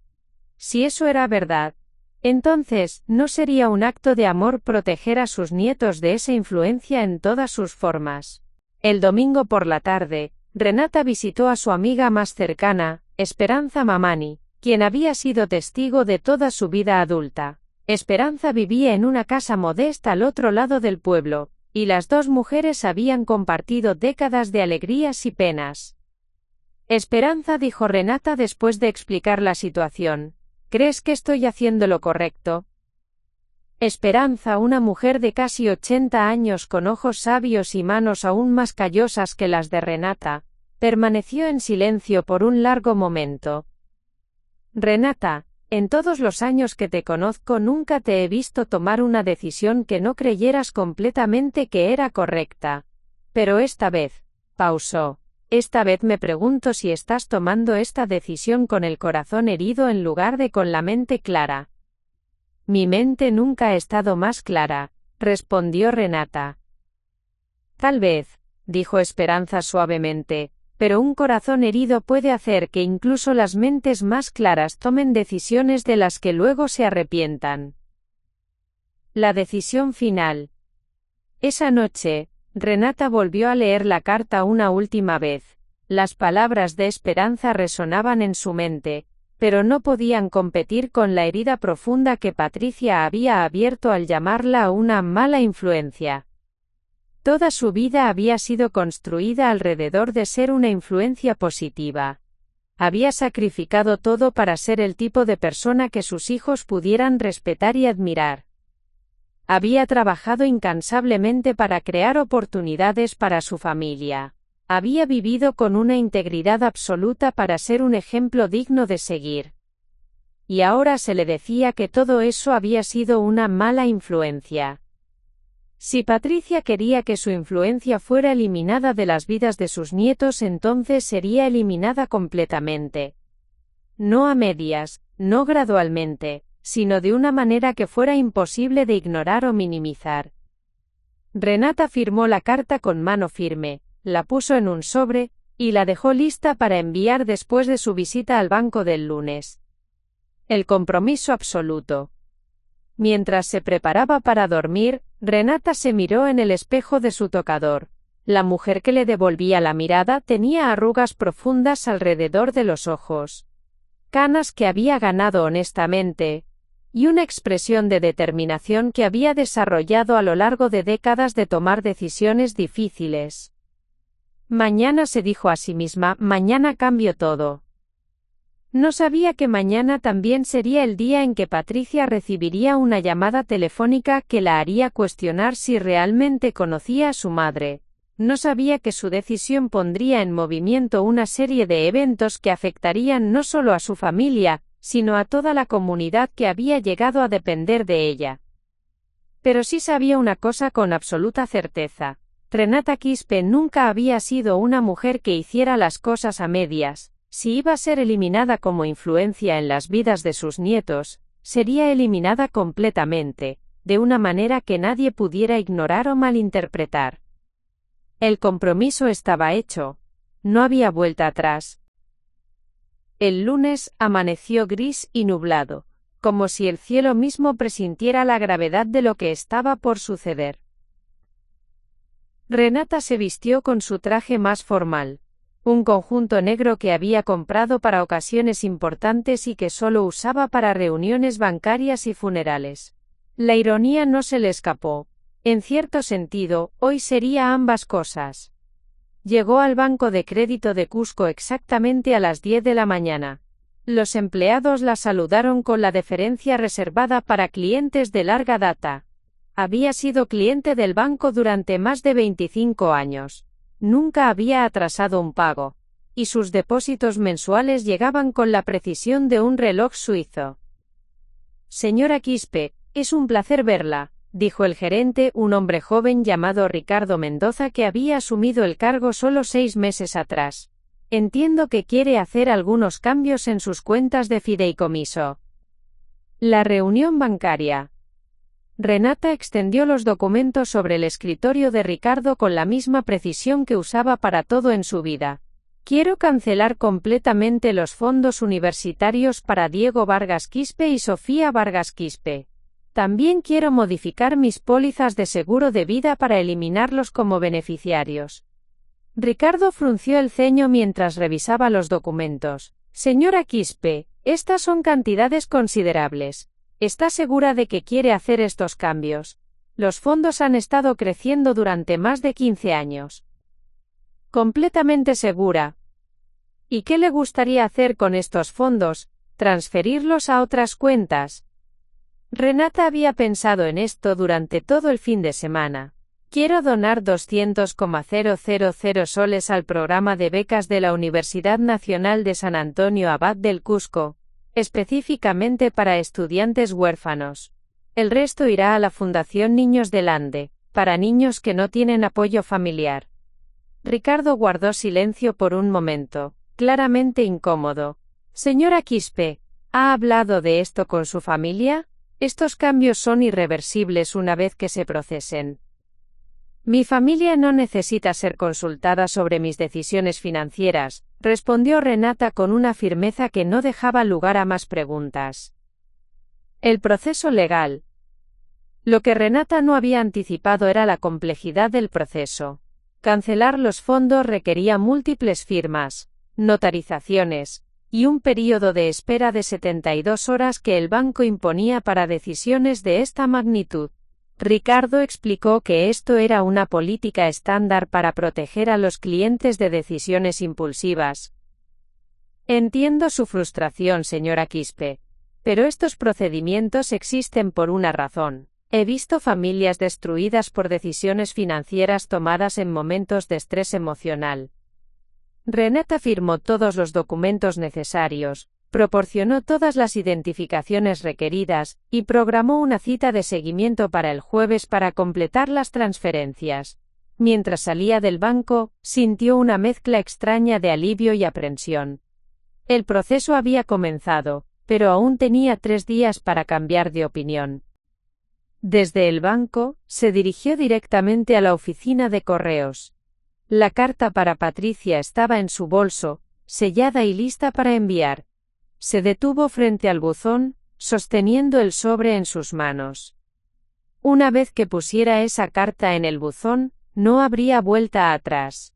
Si eso era verdad, entonces, ¿no sería un acto de amor proteger a sus nietos de esa influencia en todas sus formas? El domingo por la tarde, Renata visitó a su amiga más cercana, Esperanza Mamani, quien había sido testigo de toda su vida adulta. Esperanza vivía en una casa modesta al otro lado del pueblo, y las dos mujeres habían compartido décadas de alegrías y penas. Esperanza, dijo Renata después de explicar la situación. ¿Crees que estoy haciendo lo correcto? Esperanza, una mujer de casi 80 años con ojos sabios y manos aún más callosas que las de Renata, permaneció en silencio por un largo momento. Renata, en todos los años que te conozco nunca te he visto tomar una decisión que no creyeras completamente que era correcta. Pero esta vez, pausó. Esta vez me pregunto si estás tomando esta decisión con el corazón herido en lugar de con la mente clara. Mi mente nunca ha estado más clara, respondió Renata. Tal vez, dijo Esperanza suavemente, pero un corazón herido puede hacer que incluso las mentes más claras tomen decisiones de las que luego se arrepientan. La decisión final. Esa noche, Renata volvió a leer la carta una última vez. Las palabras de Esperanza resonaban en su mente, pero no podían competir con la herida profunda que Patricia había abierto al llamarla una mala influencia. Toda su vida había sido construida alrededor de ser una influencia positiva. Había sacrificado todo para ser el tipo de persona que sus hijos pudieran respetar y admirar. Había trabajado incansablemente para crear oportunidades para su familia. Había vivido con una integridad absoluta para ser un ejemplo digno de seguir. Y ahora se le decía que todo eso había sido una mala influencia. Si Patricia quería que su influencia fuera eliminada de las vidas de sus nietos, entonces sería eliminada completamente. no a medias, no gradualmente, sino de una manera que fuera imposible de ignorar o minimizar. Renata firmó la carta con mano firme, la puso en un sobre, y la dejó lista para enviar después de su visita al banco del lunes. El compromiso absoluto. Mientras se preparaba para dormir, Renata se miró en el espejo de su tocador. La mujer que le devolvía la mirada tenía arrugas profundas alrededor de los ojos, canas que había ganado honestamente, y una expresión de determinación que había desarrollado a lo largo de décadas de tomar decisiones difíciles. Mañana, se dijo a sí misma, mañana cambio todo. No sabía que mañana también sería el día en que Patricia recibiría una llamada telefónica que la haría cuestionar si realmente conocía a su madre. No sabía que su decisión pondría en movimiento una serie de eventos que afectarían no solo a su familia, sino a toda la comunidad que había llegado a depender de ella. Pero sí sabía una cosa con absoluta certeza. Renata Quispe nunca había sido una mujer que hiciera las cosas a medias. Si iba a ser eliminada como influencia en las vidas de sus nietos, sería eliminada completamente, de una manera que nadie pudiera ignorar o malinterpretar. El compromiso estaba hecho. No había vuelta atrás. El lunes amaneció gris y nublado, como si el cielo mismo presintiera la gravedad de lo que estaba por suceder. Renata se vistió con su traje más formal, un conjunto negro que había comprado para ocasiones importantes y que solo usaba para reuniones bancarias y funerales. La ironía no se le escapó. En cierto sentido, hoy sería ambas cosas. Llegó al banco de crédito de Cusco exactamente a las 10 de la mañana. Los empleados la saludaron con la deferencia reservada para clientes de larga data. Había sido cliente del banco durante más de 25 años. Nunca había atrasado un pago. Y sus depósitos mensuales llegaban con la precisión de un reloj suizo. Señora Quispe, es un placer verla, dijo el gerente, un hombre joven llamado Ricardo Mendoza que había asumido el cargo solo 6 meses atrás. Entiendo que quiere hacer algunos cambios en sus cuentas de fideicomiso. La reunión bancaria. Renata extendió los documentos sobre el escritorio de Ricardo con la misma precisión que usaba para todo en su vida. Quiero cancelar completamente los fondos universitarios para Diego Vargas Quispe y Sofía Vargas Quispe. También quiero modificar mis pólizas de seguro de vida para eliminarlos como beneficiarios. Ricardo frunció el ceño mientras revisaba los documentos. Señora Quispe, estas son cantidades considerables. ¿Está segura de que quiere hacer estos cambios? Los fondos han estado creciendo durante más de 15 años. Completamente segura. ¿Y qué le gustaría hacer con estos fondos? ¿Transferirlos a otras cuentas? Renata había pensado en esto durante todo el fin de semana. Quiero donar 200,000 soles al programa de becas de la Universidad Nacional de San Antonio Abad del Cusco, específicamente para estudiantes huérfanos. El resto irá a la Fundación Niños del Ande, para niños que no tienen apoyo familiar. Ricardo guardó silencio por un momento, claramente incómodo. Señora Quispe, ¿ha hablado de esto con su familia? Estos cambios son irreversibles una vez que se procesen. Mi familia no necesita ser consultada sobre mis decisiones financieras, respondió Renata con una firmeza que no dejaba lugar a más preguntas. El proceso legal. Lo que Renata no había anticipado era la complejidad del proceso. Cancelar los fondos requería múltiples firmas, notarizaciones, y un período de espera de 72 horas que el banco imponía para decisiones de esta magnitud. Ricardo explicó que esto era una política estándar para proteger a los clientes de decisiones impulsivas. Entiendo su frustración, señora Quispe, pero estos procedimientos existen por una razón. He visto familias destruidas por decisiones financieras tomadas en momentos de estrés emocional. Renata firmó todos los documentos necesarios, proporcionó todas las identificaciones requeridas, y programó una cita de seguimiento para el jueves para completar las transferencias. Mientras salía del banco, sintió una mezcla extraña de alivio y aprensión. El proceso había comenzado, pero aún tenía 3 días para cambiar de opinión. Desde el banco, se dirigió directamente a la oficina de correos. La carta para Patricia estaba en su bolso, sellada y lista para enviar. Se detuvo frente al buzón, sosteniendo el sobre en sus manos. Una vez que pusiera esa carta en el buzón, no habría vuelta atrás.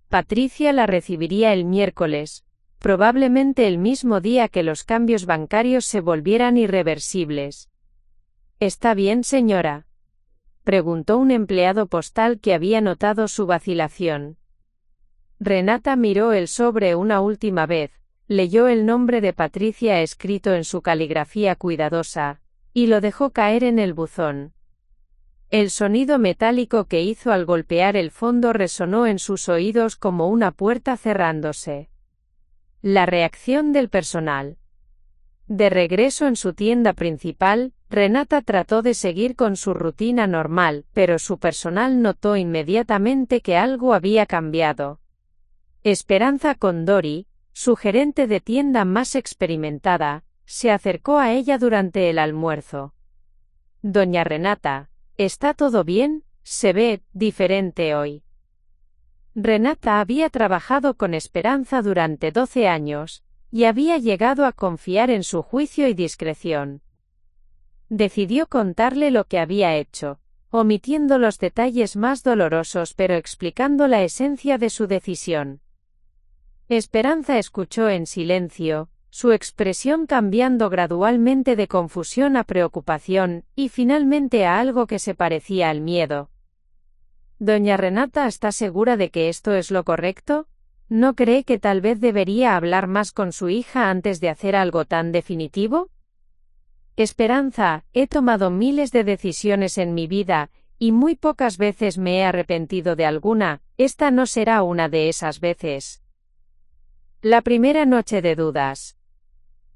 Patricia la recibiría el miércoles, probablemente el mismo día que los cambios bancarios se volvieran irreversibles. ¿Está bien, señora?, preguntó un empleado postal que había notado su vacilación. Renata miró el sobre una última vez, leyó el nombre de Patricia escrito en su caligrafía cuidadosa, y lo dejó caer en el buzón. El sonido metálico que hizo al golpear el fondo resonó en sus oídos como una puerta cerrándose. La reacción del personal. De regreso en su tienda principal, Renata trató de seguir con su rutina normal, pero su personal notó inmediatamente que algo había cambiado. Esperanza Condori, su gerente de tienda más experimentada, se acercó a ella durante el almuerzo. Doña Renata, ¿está todo bien? Se ve diferente hoy. Renata había trabajado con Esperanza durante 12 años, y había llegado a confiar en su juicio y discreción. Decidió contarle lo que había hecho, omitiendo los detalles más dolorosos pero explicando la esencia de su decisión. Esperanza escuchó en silencio, su expresión cambiando gradualmente de confusión a preocupación, y finalmente a algo que se parecía al miedo. ¿Doña Renata está segura de que esto es lo correcto? ¿No cree que tal vez debería hablar más con su hija antes de hacer algo tan definitivo? Esperanza, he tomado miles de decisiones en mi vida, y muy pocas veces me he arrepentido de alguna, esta no será una de esas veces. La primera noche de dudas.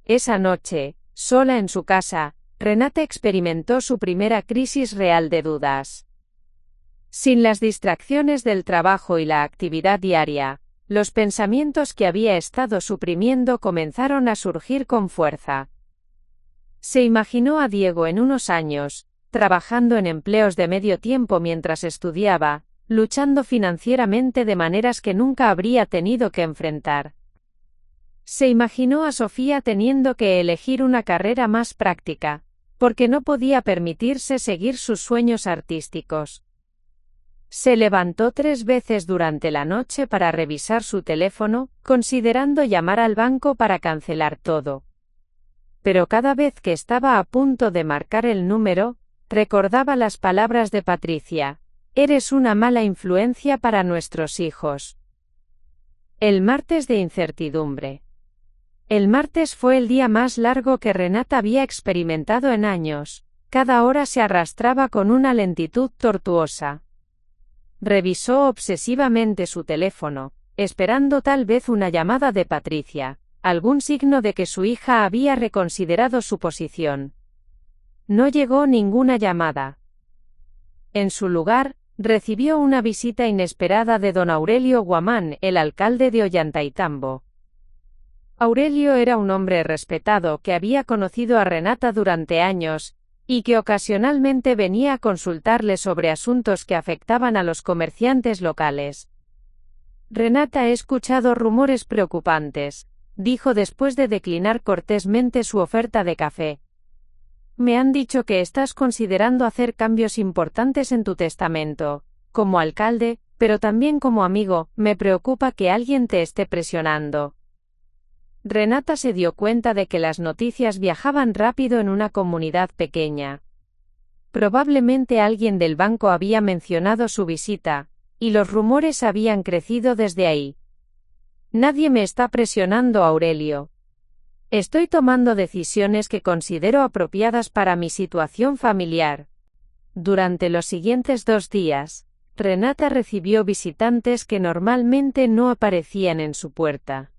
Esa noche, sola en su casa, Renata experimentó su primera crisis real de dudas. Sin las distracciones del trabajo y la actividad diaria, los pensamientos que había estado suprimiendo comenzaron a surgir con fuerza. Se imaginó a Diego en unos años, trabajando en empleos de medio tiempo mientras estudiaba, luchando financieramente de maneras que nunca habría tenido que enfrentar. Se imaginó a Sofía teniendo que elegir una carrera más práctica, porque no podía permitirse seguir sus sueños artísticos. Se levantó 3 veces durante la noche para revisar su teléfono, considerando llamar al banco para cancelar todo. Pero cada vez que estaba a punto de marcar el número, recordaba las palabras de Patricia: «Eres una mala influencia para nuestros hijos». El martes de incertidumbre. El martes fue el día más largo que Renata había experimentado en años. Cada hora se arrastraba con una lentitud tortuosa. Revisó obsesivamente su teléfono, esperando tal vez una llamada de Patricia, algún signo de que su hija había reconsiderado su posición. No llegó ninguna llamada. En su lugar, recibió una visita inesperada de don Aurelio Guamán, el alcalde de Ollantaytambo. Aurelio era un hombre respetado que había conocido a Renata durante años, y que ocasionalmente venía a consultarle sobre asuntos que afectaban a los comerciantes locales. «Renata, he escuchado rumores preocupantes», dijo después de declinar cortésmente su oferta de café. «Me han dicho que estás considerando hacer cambios importantes en tu testamento. Como alcalde, pero también como amigo, me preocupa que alguien te esté presionando». Renata se dio cuenta de que las noticias viajaban rápido en una comunidad pequeña. Probablemente alguien del banco había mencionado su visita, y los rumores habían crecido desde ahí. «Nadie me está presionando, Aurelio. Estoy tomando decisiones que considero apropiadas para mi situación familiar». Durante los siguientes 2 días, Renata recibió visitantes que normalmente no aparecían en su puerta.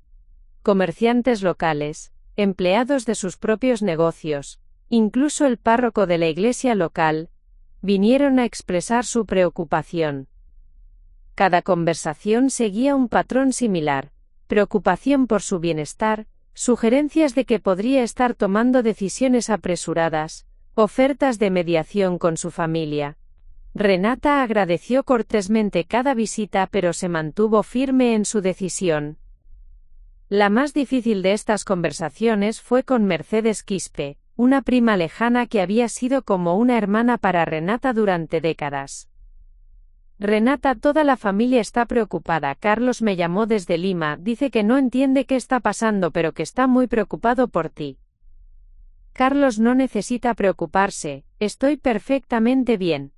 Comerciantes locales, empleados de sus propios negocios, incluso el párroco de la iglesia local, vinieron a expresar su preocupación. Cada conversación seguía un patrón similar: preocupación por su bienestar, sugerencias de que podría estar tomando decisiones apresuradas, ofertas de mediación con su familia. Renata agradeció cortésmente cada visita pero se mantuvo firme en su decisión. La más difícil de estas conversaciones fue con Mercedes Quispe, una prima lejana que había sido como una hermana para Renata durante décadas. Renata, toda la familia está preocupada. Carlos me llamó desde Lima, dice que no entiende qué está pasando pero que está muy preocupado por ti. Carlos no necesita preocuparse, estoy perfectamente bien.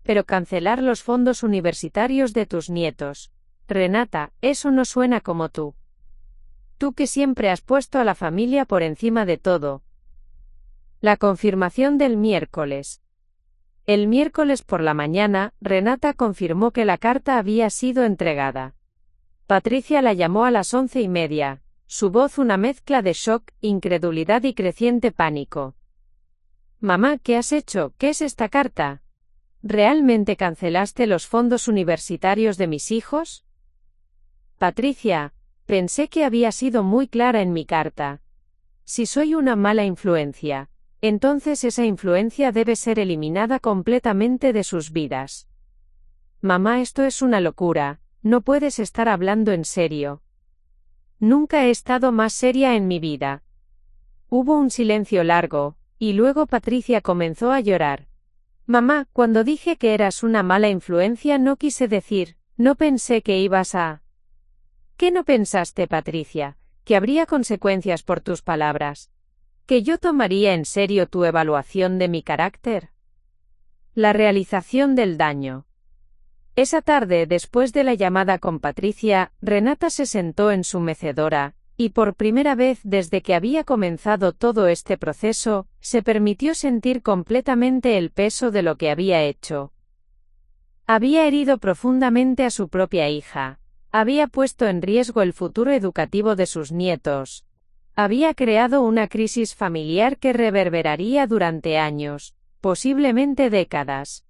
Pero cancelar los fondos universitarios de tus nietos. Renata, eso no suena como tú. Tú que siempre has puesto a la familia por encima de todo. La confirmación del miércoles. El miércoles por la mañana, Renata confirmó que la carta había sido entregada. Patricia la llamó a las 11:30, su voz una mezcla de shock, incredulidad y creciente pánico. Mamá, ¿qué has hecho? ¿Qué es esta carta? ¿Realmente cancelaste los fondos universitarios de mis hijos? Patricia, pensé que había sido muy clara en mi carta. Si soy una mala influencia, entonces esa influencia debe ser eliminada completamente de sus vidas. Mamá, esto es una locura, no puedes estar hablando en serio. Nunca he estado más seria en mi vida. Hubo un silencio largo, y luego Patricia comenzó a llorar. Mamá, cuando dije que eras una mala influencia no quise decir, no pensé que ibas a... ¿Qué no pensaste, Patricia? Que habría consecuencias por tus palabras. ¿Que yo tomaría en serio tu evaluación de mi carácter? La realización del daño. Esa tarde, después de la llamada con Patricia, Renata se sentó en su mecedora, y por primera vez desde que había comenzado todo este proceso, se permitió sentir completamente el peso de lo que había hecho. Había herido profundamente a su propia hija, había puesto en riesgo el futuro educativo de sus nietos, había creado una crisis familiar que reverberaría durante años, posiblemente décadas.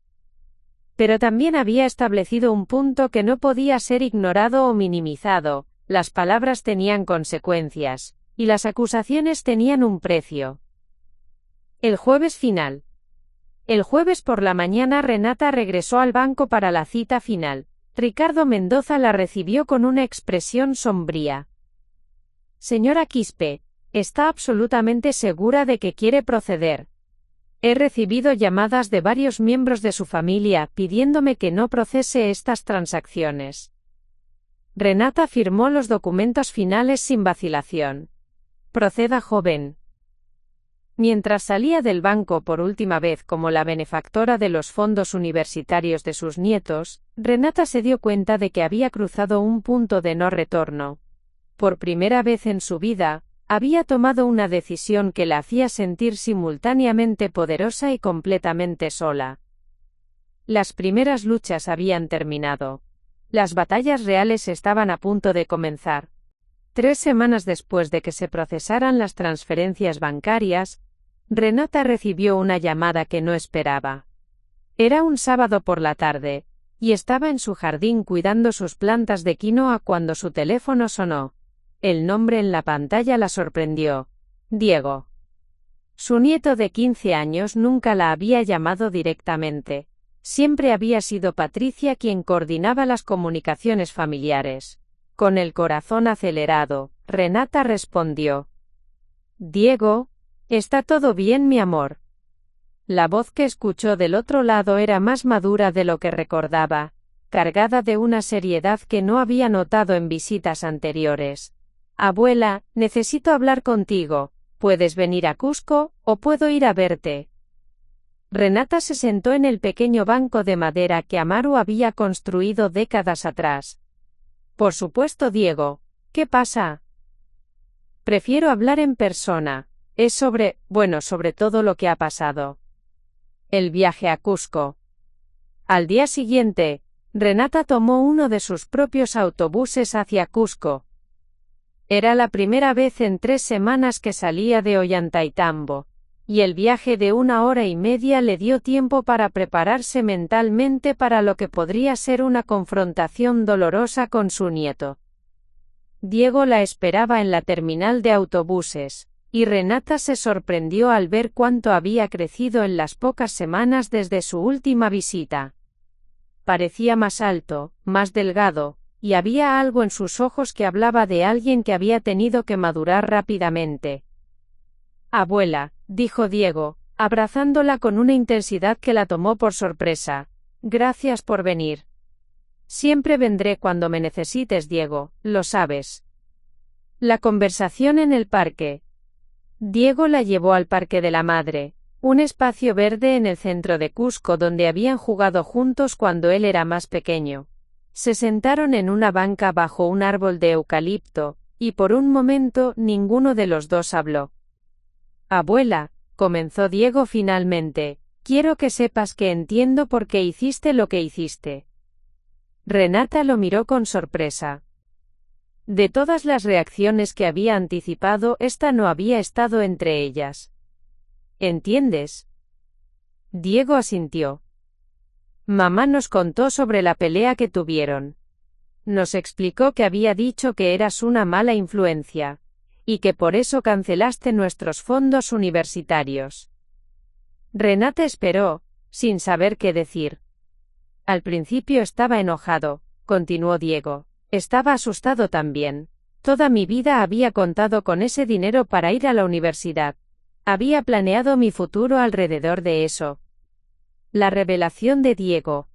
Pero también había establecido un punto que no podía ser ignorado o minimizado: las palabras tenían consecuencias, y las acusaciones tenían un precio. El jueves final. El jueves por la mañana Renata regresó al banco para la cita final. Ricardo Mendoza la recibió con una expresión sombría. Señora Quispe, ¿está absolutamente segura de que quiere proceder? He recibido llamadas de varios miembros de su familia pidiéndome que no procese estas transacciones. Renata firmó los documentos finales sin vacilación. Proceda, joven. Mientras salía del banco por última vez como la benefactora de los fondos universitarios de sus nietos, Renata se dio cuenta de que había cruzado un punto de no retorno. Por primera vez en su vida, había tomado una decisión que la hacía sentir simultáneamente poderosa y completamente sola. Las primeras luchas habían terminado. Las batallas reales estaban a punto de comenzar. 3 semanas después de que se procesaran las transferencias bancarias, Renata recibió una llamada que no esperaba. Era un sábado por la tarde, y estaba en su jardín cuidando sus plantas de quinoa cuando su teléfono sonó. El nombre en la pantalla la sorprendió: Diego. Su nieto de 15 años nunca la había llamado directamente. Siempre había sido Patricia quien coordinaba las comunicaciones familiares. Con el corazón acelerado, Renata respondió: Diego, ¿está todo bien, mi amor? La voz que escuchó del otro lado era más madura de lo que recordaba, cargada de una seriedad que no había notado en visitas anteriores. Abuela, necesito hablar contigo. ¿Puedes venir a Cusco, o puedo ir a verte? Renata se sentó en el pequeño banco de madera que Amaru había construido décadas atrás. Por supuesto, Diego. ¿Qué pasa? Prefiero hablar en persona. Es sobre todo lo que ha pasado. El viaje a Cusco. Al día siguiente, Renata tomó uno de sus propios autobuses hacia Cusco. Era la primera vez en 3 semanas que salía de Ollantaytambo, y el viaje de 1 hora y media le dio tiempo para prepararse mentalmente para lo que podría ser una confrontación dolorosa con su nieto. Diego la esperaba en la terminal de autobuses, y Renata se sorprendió al ver cuánto había crecido en las pocas semanas desde su última visita. Parecía más alto, más delgado, y había algo en sus ojos que hablaba de alguien que había tenido que madurar rápidamente. «Abuela», dijo Diego, abrazándola con una intensidad que la tomó por sorpresa. «Gracias por venir. Siempre vendré cuando me necesites, Diego, lo sabes». La conversación en el parque. Diego la llevó al Parque de la Madre, un espacio verde en el centro de Cusco donde habían jugado juntos cuando él era más pequeño. Se sentaron en una banca bajo un árbol de eucalipto, y por un momento ninguno de los dos habló. «Abuela», comenzó Diego finalmente, «quiero que sepas que entiendo por qué hiciste lo que hiciste». Renata lo miró con sorpresa. De todas las reacciones que había anticipado, esta no había estado entre ellas. ¿Entiendes? Diego asintió. Mamá nos contó sobre la pelea que tuvieron. Nos explicó que había dicho que eras una mala influencia, y que por eso cancelaste nuestros fondos universitarios. Renata esperó, sin saber qué decir. Al principio estaba enojado, continuó Diego. Estaba asustado también. Toda mi vida había contado con ese dinero para ir a la universidad. Había planeado mi futuro alrededor de eso. La revelación de Diego.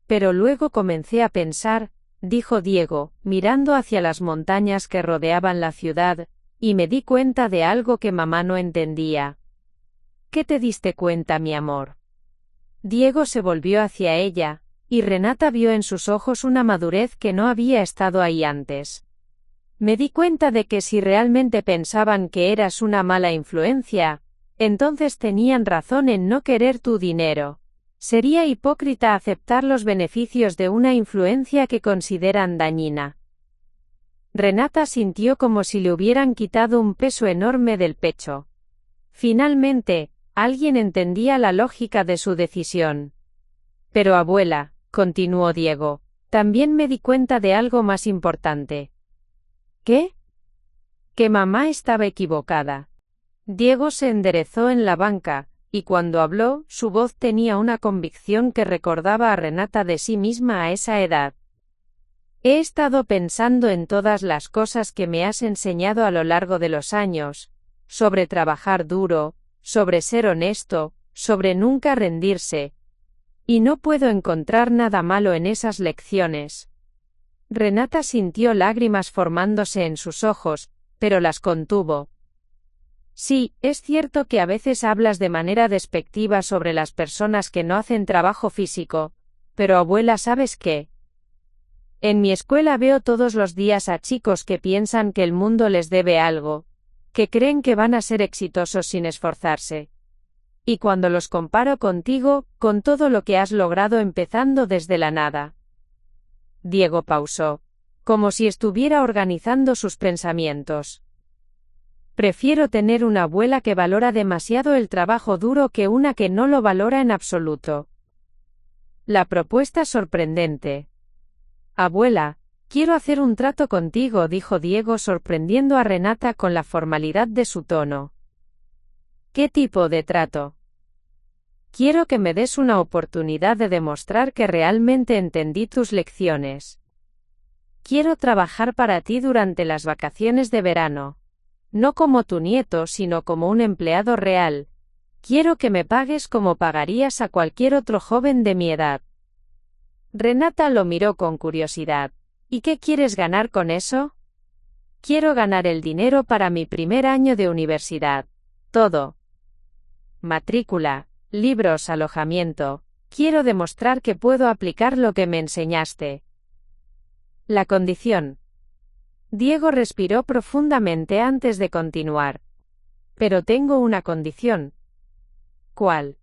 Pero luego comencé a pensar, dijo Diego, mirando hacia las montañas que rodeaban la ciudad, y me di cuenta de algo que mamá no entendía. ¿Qué te diste cuenta, mi amor? Diego se volvió hacia ella, y Renata vio en sus ojos una madurez que no había estado ahí antes. Me di cuenta de que si realmente pensaban que eras una mala influencia, entonces tenían razón en no querer tu dinero. Sería hipócrita aceptar los beneficios de una influencia que consideran dañina. Renata sintió como si le hubieran quitado un peso enorme del pecho. Finalmente, alguien entendía la lógica de su decisión. Pero abuela, continuó Diego, también me di cuenta de algo más importante. ¿Qué? Que mamá estaba equivocada. Diego se enderezó en la banca, y cuando habló, su voz tenía una convicción que recordaba a Renata de sí misma a esa edad. He estado pensando en todas las cosas que me has enseñado a lo largo de los años, sobre trabajar duro, sobre ser honesto, sobre nunca rendirse. Y no puedo encontrar nada malo en esas lecciones. Renata sintió lágrimas formándose en sus ojos, pero las contuvo. Sí, es cierto que a veces hablas de manera despectiva sobre las personas que no hacen trabajo físico, pero abuela, ¿sabes qué? En mi escuela veo todos los días a chicos que piensan que el mundo les debe algo, que creen que van a ser exitosos sin esforzarse. Y cuando los comparo contigo, con todo lo que has logrado empezando desde la nada. Diego pausó, como si estuviera organizando sus pensamientos. Prefiero tener una abuela que valora demasiado el trabajo duro que una que no lo valora en absoluto. La propuesta sorprendente. Abuela, quiero hacer un trato contigo, dijo Diego sorprendiendo a Renata con la formalidad de su tono. ¿Qué tipo de trato? Quiero que me des una oportunidad de demostrar que realmente entendí tus lecciones. Quiero trabajar para ti durante las vacaciones de verano. No como tu nieto, sino como un empleado real. Quiero que me pagues como pagarías a cualquier otro joven de mi edad. Renata lo miró con curiosidad. ¿Y qué quieres ganar con eso? Quiero ganar el dinero para mi primer año de universidad. Todo. Matrícula, libros, alojamiento. Quiero demostrar que puedo aplicar lo que me enseñaste. La condición. Diego respiró profundamente antes de continuar. Pero tengo una condición. ¿Cuál?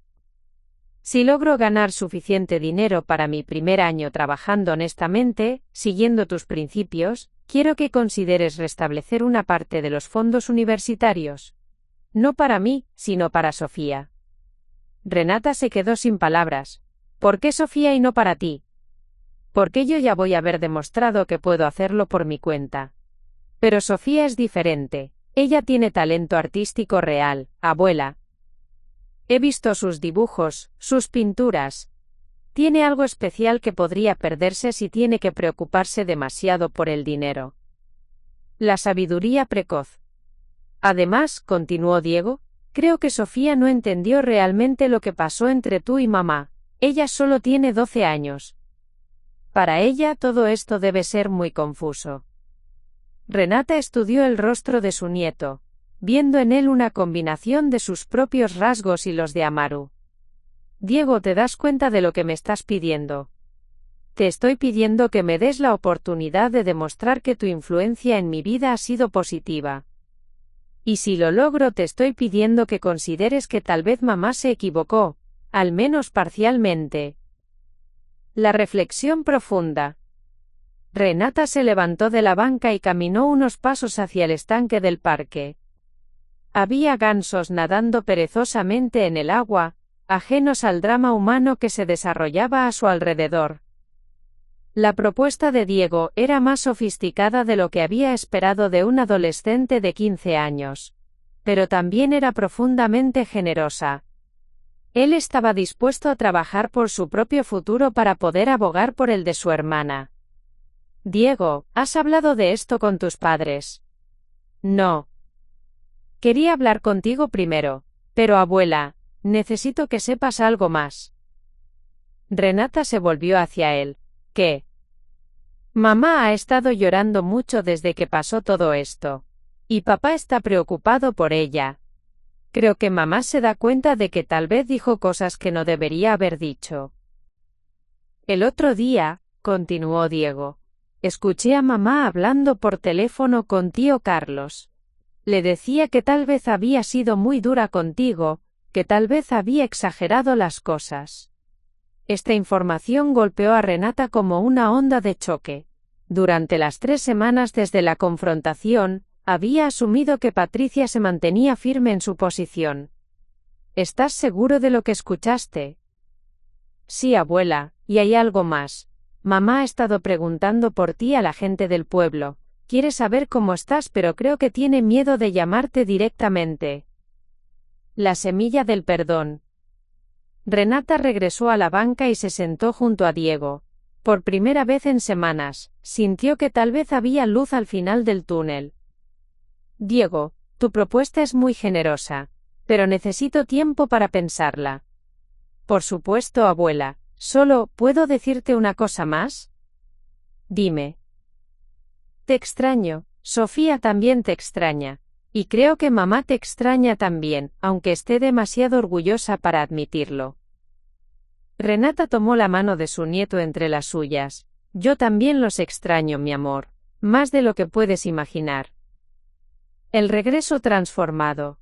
Si logro ganar suficiente dinero para mi primer año trabajando honestamente, siguiendo tus principios, quiero que consideres restablecer una parte de los fondos universitarios. No para mí, sino para Sofía. Renata se quedó sin palabras. ¿Por qué Sofía y no para ti? Porque yo ya voy a haber demostrado que puedo hacerlo por mi cuenta. Pero Sofía es diferente. Ella tiene talento artístico real, abuela. He visto sus dibujos, sus pinturas. Tiene algo especial que podría perderse si tiene que preocuparse demasiado por el dinero. La sabiduría precoz. Además, continuó Diego, creo que Sofía no entendió realmente lo que pasó entre tú y mamá. Ella solo tiene 12 años. Para ella todo esto debe ser muy confuso. Renata estudió el rostro de su nieto, viendo en él una combinación de sus propios rasgos y los de Amaru. Diego, ¿te das cuenta de lo que me estás pidiendo? Te estoy pidiendo que me des la oportunidad de demostrar que tu influencia en mi vida ha sido positiva. Y si lo logro, te estoy pidiendo que consideres que tal vez mamá se equivocó, al menos parcialmente. La reflexión profunda. Renata se levantó de la banca y caminó unos pasos hacia el estanque del parque. Había gansos nadando perezosamente en el agua, ajenos al drama humano que se desarrollaba a su alrededor. La propuesta de Diego era más sofisticada de lo que había esperado de un adolescente de 15 años. Pero también era profundamente generosa. Él estaba dispuesto a trabajar por su propio futuro para poder abogar por el de su hermana. Diego, ¿has hablado de esto con tus padres? No. Quería hablar contigo primero, pero abuela, necesito que sepas algo más. Renata se volvió hacia él. ¿Qué? Mamá ha estado llorando mucho desde que pasó todo esto. Y papá está preocupado por ella. Creo que mamá se da cuenta de que tal vez dijo cosas que no debería haber dicho. El otro día, continuó Diego, escuché a mamá hablando por teléfono con tío Carlos. Le decía que tal vez había sido muy dura contigo, que tal vez había exagerado las cosas. Esta información golpeó a Renata como una onda de choque. Durante las 3 semanas desde la confrontación, había asumido que Patricia se mantenía firme en su posición. ¿Estás seguro de lo que escuchaste? Sí, abuela, y hay algo más. Mamá ha estado preguntando por ti a la gente del pueblo. Quiere saber cómo estás, pero creo que tiene miedo de llamarte directamente. La semilla del perdón. Renata regresó a la banca y se sentó junto a Diego. Por primera vez en semanas, sintió que tal vez había luz al final del túnel. Diego, tu propuesta es muy generosa, pero necesito tiempo para pensarla. Por supuesto, abuela. Solo, ¿puedo decirte una cosa más? Dime. Te extraño, Sofía también te extraña. Y creo que mamá te extraña también, aunque esté demasiado orgullosa para admitirlo. Renata tomó la mano de su nieto entre las suyas. Yo también los extraño, mi amor, más de lo que puedes imaginar. El regreso transformado.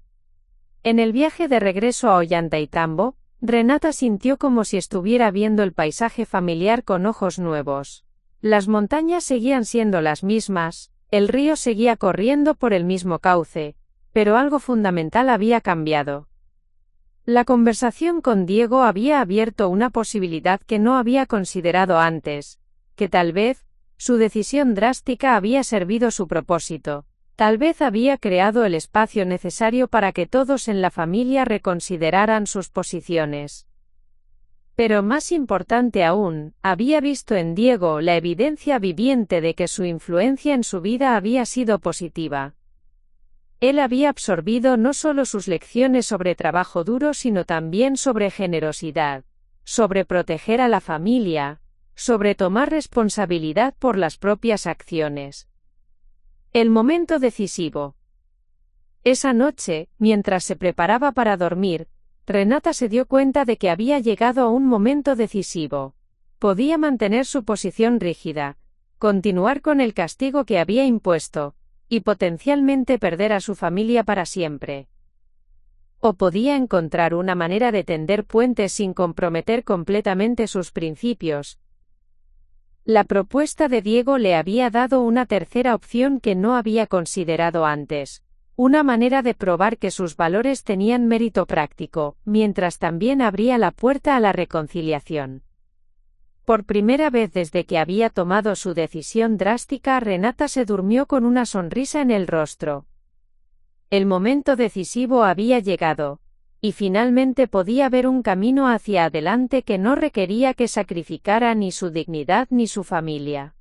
En el viaje de regreso a Ollantaytambo, Renata sintió como si estuviera viendo el paisaje familiar con ojos nuevos. Las montañas seguían siendo las mismas, el río seguía corriendo por el mismo cauce, pero algo fundamental había cambiado. La conversación con Diego había abierto una posibilidad que no había considerado antes, que tal vez, su decisión drástica había servido su propósito, tal vez había creado el espacio necesario para que todos en la familia reconsideraran sus posiciones. Pero más importante aún, había visto en Diego la evidencia viviente de que su influencia en su vida había sido positiva. Él había absorbido no solo sus lecciones sobre trabajo duro, sino también sobre generosidad, sobre proteger a la familia, sobre tomar responsabilidad por las propias acciones. El momento decisivo. Esa noche, mientras se preparaba para dormir, Renata se dio cuenta de que había llegado a un momento decisivo. Podía mantener su posición rígida, continuar con el castigo que había impuesto, y potencialmente perder a su familia para siempre. O podía encontrar una manera de tender puentes sin comprometer completamente sus principios. La propuesta de Diego le había dado una tercera opción que no había considerado antes. Una manera de probar que sus valores tenían mérito práctico, mientras también abría la puerta a la reconciliación. Por primera vez desde que había tomado su decisión drástica, Renata se durmió con una sonrisa en el rostro. El momento decisivo había llegado, y finalmente podía ver un camino hacia adelante que no requería que sacrificara ni su dignidad ni su familia.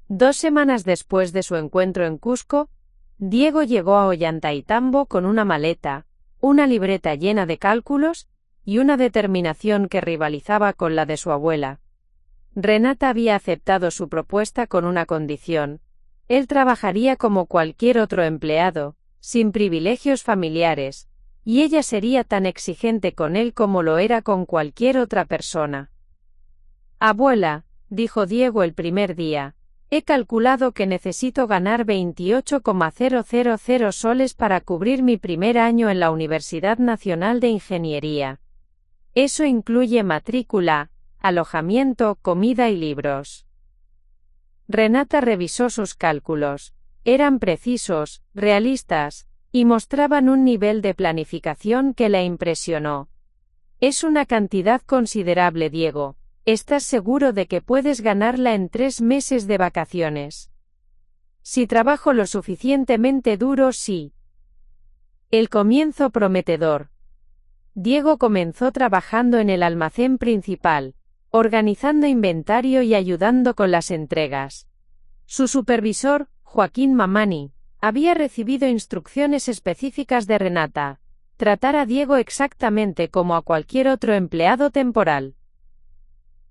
2 semanas después de su encuentro en Cusco, Diego llegó a Ollantaytambo con una maleta, una libreta llena de cálculos, y una determinación que rivalizaba con la de su abuela. Renata había aceptado su propuesta con una condición: él trabajaría como cualquier otro empleado, sin privilegios familiares, y ella sería tan exigente con él como lo era con cualquier otra persona. «Abuela», dijo Diego el primer día, «he calculado que necesito ganar 28,000 soles para cubrir mi primer año en la Universidad Nacional de Ingeniería. Eso incluye matrícula, alojamiento, comida y libros». Renata revisó sus cálculos. Eran precisos, realistas, y mostraban un nivel de planificación que la impresionó. «Es una cantidad considerable, Diego. ¿Estás seguro de que puedes ganarla en 3 meses de vacaciones?» «Si trabajo lo suficientemente duro, sí». El comienzo prometedor. Diego comenzó trabajando en el almacén principal, organizando inventario y ayudando con las entregas. Su supervisor, Joaquín Mamani, había recibido instrucciones específicas de Renata: tratar a Diego exactamente como a cualquier otro empleado temporal.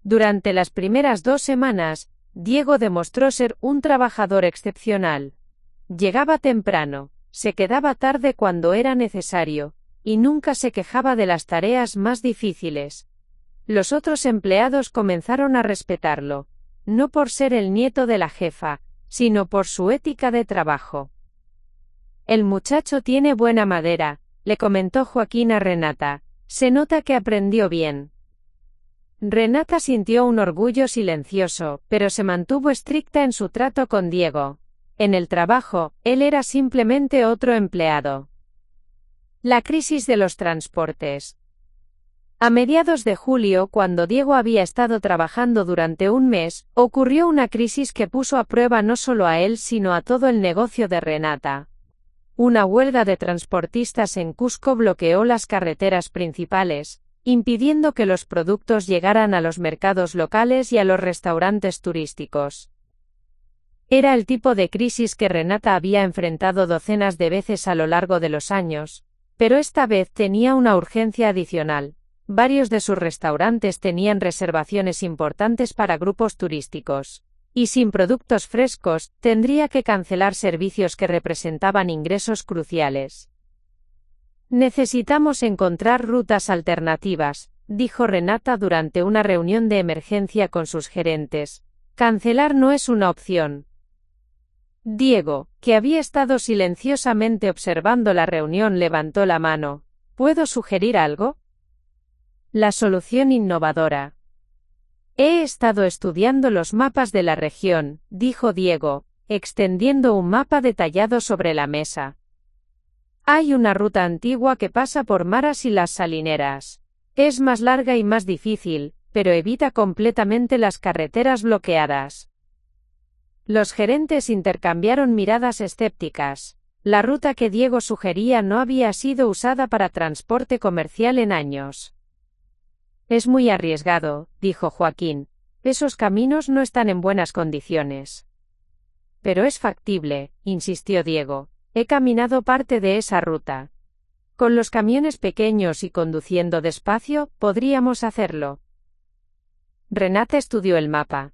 Durante las primeras 2 semanas, Diego demostró ser un trabajador excepcional. Llegaba temprano, se quedaba tarde cuando era necesario, y nunca se quejaba de las tareas más difíciles. Los otros empleados comenzaron a respetarlo, no por ser el nieto de la jefa, sino por su ética de trabajo. «El muchacho tiene buena madera», le comentó Joaquín a Renata. «Se nota que aprendió bien». Renata sintió un orgullo silencioso, pero se mantuvo estricta en su trato con Diego. En el trabajo, él era simplemente otro empleado. La crisis de los transportes. A mediados de julio, cuando Diego había estado trabajando durante un mes, ocurrió una crisis que puso a prueba no solo a él sino a todo el negocio de Renata. Una huelga de transportistas en Cusco bloqueó las carreteras principales, impidiendo que los productos llegaran a los mercados locales y a los restaurantes turísticos. Era el tipo de crisis que Renata había enfrentado docenas de veces a lo largo de los años, pero esta vez tenía una urgencia adicional. Varios de sus restaurantes tenían reservaciones importantes para grupos turísticos, y sin productos frescos, tendría que cancelar servicios que representaban ingresos cruciales. «Necesitamos encontrar rutas alternativas», dijo Renata durante una reunión de emergencia con sus gerentes. «Cancelar no es una opción». Diego, que había estado silenciosamente observando la reunión, levantó la mano. «¿Puedo sugerir algo?» La solución innovadora. «He estado estudiando los mapas de la región», dijo Diego, extendiendo un mapa detallado sobre la mesa. «Hay una ruta antigua que pasa por Maras y las Salineras. Es más larga y más difícil, pero evita completamente las carreteras bloqueadas». Los gerentes intercambiaron miradas escépticas. La ruta que Diego sugería no había sido usada para transporte comercial en años. «Es muy arriesgado», dijo Joaquín. «Esos caminos no están en buenas condiciones». «Pero es factible», insistió Diego. «He caminado parte de esa ruta. Con los camiones pequeños y conduciendo despacio, podríamos hacerlo». Renata estudió el mapa.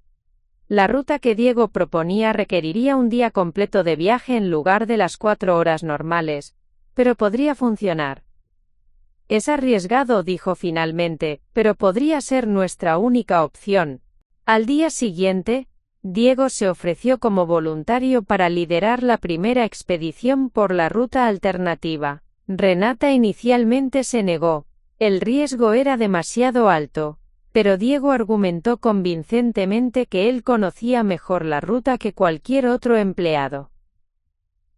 La ruta que Diego proponía requeriría un día completo de viaje en lugar de las 4 horas normales, pero podría funcionar. «Es arriesgado», dijo finalmente, «pero podría ser nuestra única opción». Al día siguiente, Diego se ofreció como voluntario para liderar la primera expedición por la ruta alternativa. Renata inicialmente se negó. El riesgo era demasiado alto, pero Diego argumentó convincentemente que él conocía mejor la ruta que cualquier otro empleado.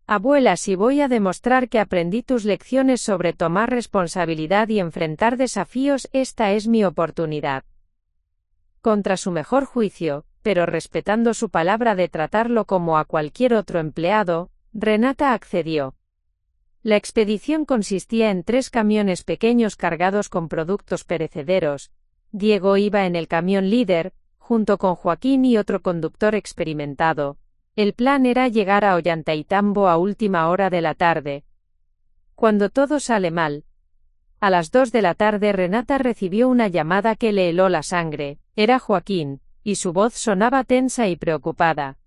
«Abuela, si voy a demostrar que aprendí tus lecciones sobre tomar responsabilidad y enfrentar desafíos, esta es mi oportunidad». Contra su mejor juicio, pero respetando su palabra de tratarlo como a cualquier otro empleado, Renata accedió. La expedición consistía en 3 camiones pequeños cargados con productos perecederos. Diego iba en el camión líder, junto con Joaquín y otro conductor experimentado. El plan era llegar a Ollantaytambo a última hora de la tarde. Cuando todo sale mal. A las 2 de la tarde Renata recibió una llamada que le heló la sangre. Era Joaquín, y su voz sonaba tensa y preocupada.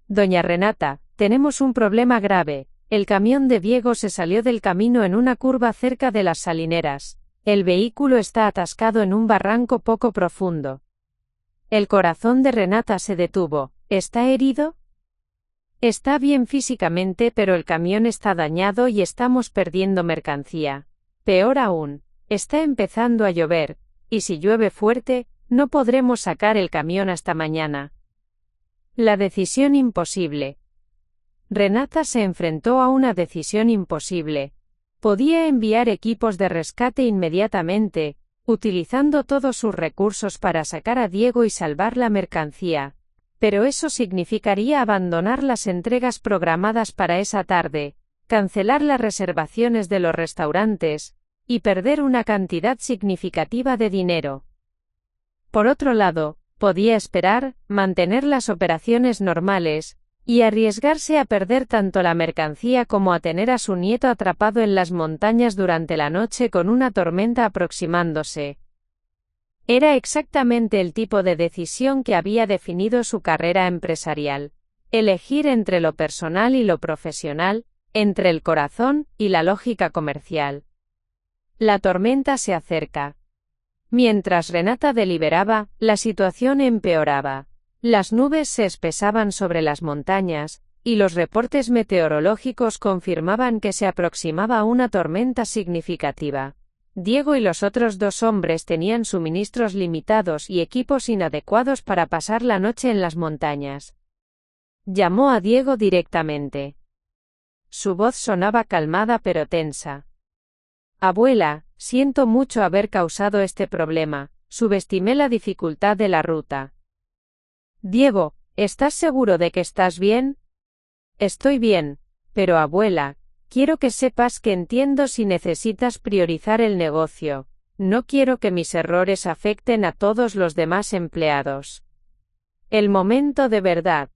Doña Renata, tenemos un problema grave. El camión de Diego se salió del camino en una curva cerca de las salineras. El vehículo está atascado en un barranco poco profundo. El corazón de Renata se detuvo. ¿Está herido? Está bien físicamente, pero el camión está dañado y estamos perdiendo mercancía. Peor aún, está empezando a llover, y si llueve fuerte, no podremos sacar el camión hasta mañana. La decisión imposible. Renata se enfrentó a una decisión imposible. Podía enviar equipos de rescate inmediatamente, utilizando todos sus recursos para sacar a Diego y salvar la mercancía. Pero eso significaría abandonar las entregas programadas para esa tarde, cancelar las reservaciones de los restaurantes, y perder una cantidad significativa de dinero. Por otro lado, podía esperar, mantener las operaciones normales, y arriesgarse a perder tanto la mercancía como a tener a su nieto atrapado en las montañas durante la noche con una tormenta aproximándose. Era exactamente el tipo de decisión que había definido su carrera empresarial. Elegir entre lo personal y lo profesional, entre el corazón y la lógica comercial. La tormenta se acerca. Mientras Renata deliberaba, la situación empeoraba. Las nubes se espesaban sobre las montañas, y los reportes meteorológicos confirmaban que se aproximaba una tormenta significativa. Diego y los otros 2 hombres tenían suministros limitados y equipos inadecuados para pasar la noche en las montañas. Llamó a Diego directamente. Su voz sonaba calmada pero tensa. Abuela, siento mucho haber causado este problema, subestimé la dificultad de la ruta. Diego, ¿estás seguro de que estás bien? Estoy bien, pero abuela, quiero que sepas que entiendo si necesitas priorizar el negocio. No quiero que mis errores afecten a todos los demás empleados. El momento de verdad.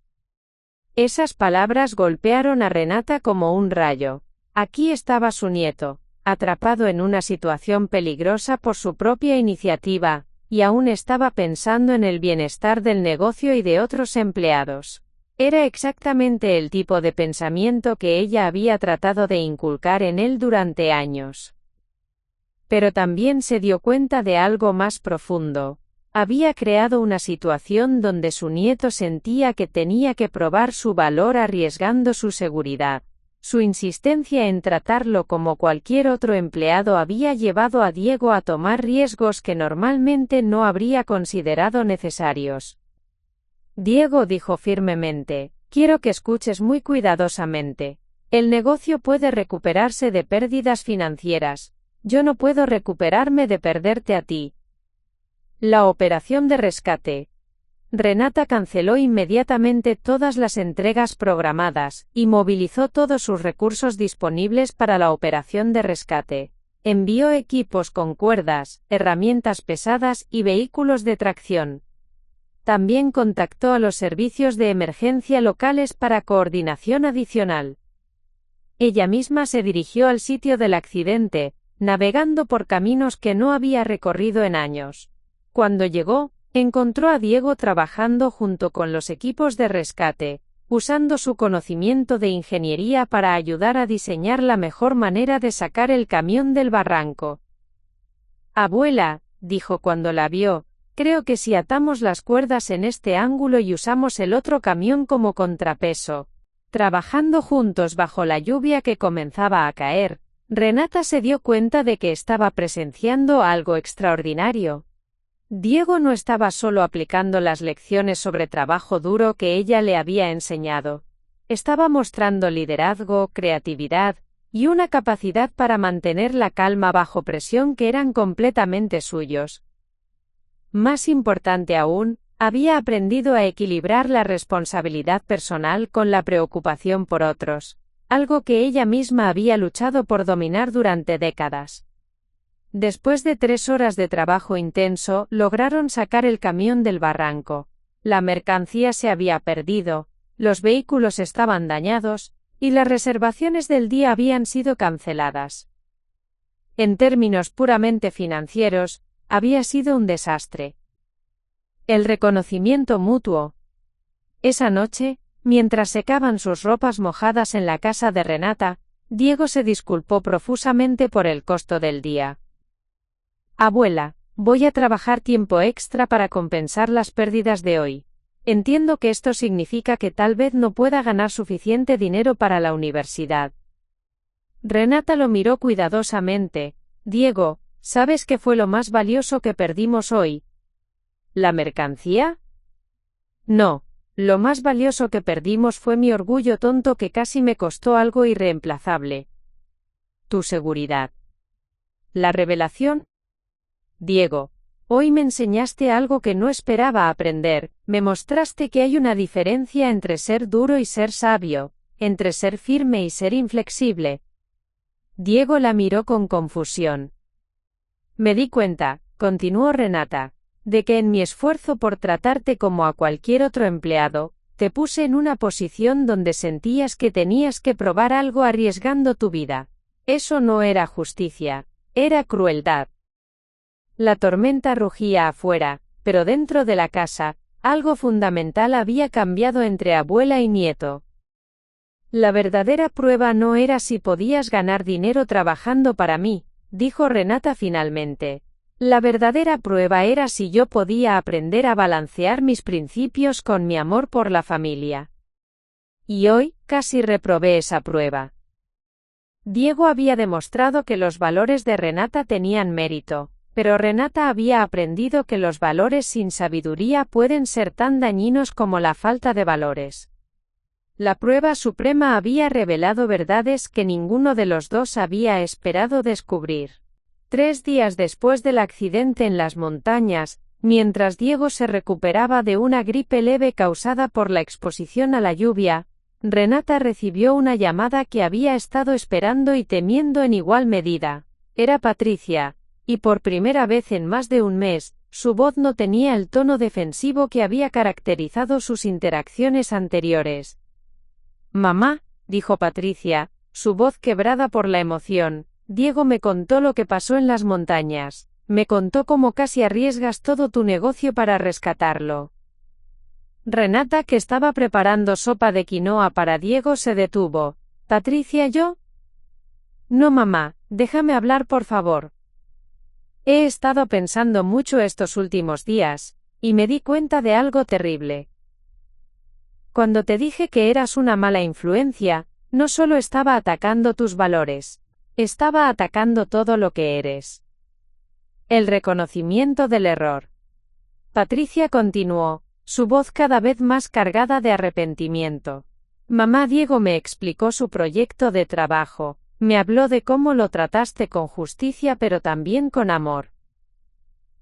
Esas palabras golpearon a Renata como un rayo. Aquí estaba su nieto, atrapado en una situación peligrosa por su propia iniciativa, y aún estaba pensando en el bienestar del negocio y de otros empleados. Era exactamente el tipo de pensamiento que ella había tratado de inculcar en él durante años. Pero también se dio cuenta de algo más profundo. Había creado una situación donde su nieto sentía que tenía que probar su valor arriesgando su seguridad. Su insistencia en tratarlo como cualquier otro empleado había llevado a Diego a tomar riesgos que normalmente no habría considerado necesarios. Diego dijo firmemente, quiero que escuches muy cuidadosamente. El negocio puede recuperarse de pérdidas financieras. Yo no puedo recuperarme de perderte a ti. La operación de rescate. Renata canceló inmediatamente todas las entregas programadas, y movilizó todos sus recursos disponibles para la operación de rescate. Envió equipos con cuerdas, herramientas pesadas y vehículos de tracción. También contactó a los servicios de emergencia locales para coordinación adicional. Ella misma se dirigió al sitio del accidente, navegando por caminos que no había recorrido en años. Cuando llegó, encontró a Diego trabajando junto con los equipos de rescate, usando su conocimiento de ingeniería para ayudar a diseñar la mejor manera de sacar el camión del barranco. Abuela, dijo cuando la vio, creo que si atamos las cuerdas en este ángulo y usamos el otro camión como contrapeso. Trabajando juntos bajo la lluvia que comenzaba a caer, Renata se dio cuenta de que estaba presenciando algo extraordinario. Diego no estaba solo aplicando las lecciones sobre trabajo duro que ella le había enseñado. Estaba mostrando liderazgo, creatividad, y una capacidad para mantener la calma bajo presión que eran completamente suyos. Más importante aún, había aprendido a equilibrar la responsabilidad personal con la preocupación por otros, algo que ella misma había luchado por dominar durante décadas. Después de 3 horas de trabajo intenso, lograron sacar el camión del barranco. La mercancía se había perdido, los vehículos estaban dañados, y las reservaciones del día habían sido canceladas. En términos puramente financieros, había sido un desastre. El reconocimiento mutuo. Esa noche, mientras secaban sus ropas mojadas en la casa de Renata, Diego se disculpó profusamente por el costo del día. Abuela, voy a trabajar tiempo extra para compensar las pérdidas de hoy. Entiendo que esto significa que tal vez no pueda ganar suficiente dinero para la universidad. Renata lo miró cuidadosamente. Diego, ¿sabes qué fue lo más valioso que perdimos hoy? ¿La mercancía? No, lo más valioso que perdimos fue mi orgullo tonto que casi me costó algo irreemplazable. Tu seguridad. La revelación. Diego, hoy me enseñaste algo que no esperaba aprender, me mostraste que hay una diferencia entre ser duro y ser sabio, entre ser firme y ser inflexible. Diego la miró con confusión. Me di cuenta, continuó Renata, de que en mi esfuerzo por tratarte como a cualquier otro empleado, te puse en una posición donde sentías que tenías que probar algo arriesgando tu vida. Eso no era justicia, era crueldad. La tormenta rugía afuera, pero dentro de la casa, algo fundamental había cambiado entre abuela y nieto. La verdadera prueba no era si podías ganar dinero trabajando para mí, dijo Renata finalmente. La verdadera prueba era si yo podía aprender a balancear mis principios con mi amor por la familia. Y hoy, casi reprobé esa prueba. Diego había demostrado que los valores de Renata tenían mérito, pero Renata había aprendido que los valores sin sabiduría pueden ser tan dañinos como la falta de valores. La prueba suprema había revelado verdades que ninguno de los dos había esperado descubrir. 3 días después del accidente en las montañas, mientras Diego se recuperaba de una gripe leve causada por la exposición a la lluvia, Renata recibió una llamada que había estado esperando y temiendo en igual medida. Era Patricia, y por primera vez en más de un mes, su voz no tenía el tono defensivo que había caracterizado sus interacciones anteriores. Mamá, dijo Patricia, su voz quebrada por la emoción, Diego me contó lo que pasó en las montañas, me contó cómo casi arriesgas todo tu negocio para rescatarlo. Renata, que estaba preparando sopa de quinoa para Diego, se detuvo. ¿Patricia, yo? No, mamá, déjame hablar por favor. He estado pensando mucho estos últimos días, y me di cuenta de algo terrible. Cuando te dije que eras una mala influencia, no solo estaba atacando tus valores, estaba atacando todo lo que eres. El reconocimiento del error. Patricia continuó, su voz cada vez más cargada de arrepentimiento. Mamá, Diego me explicó su proyecto de trabajo, me habló de cómo lo trataste con justicia pero también con amor.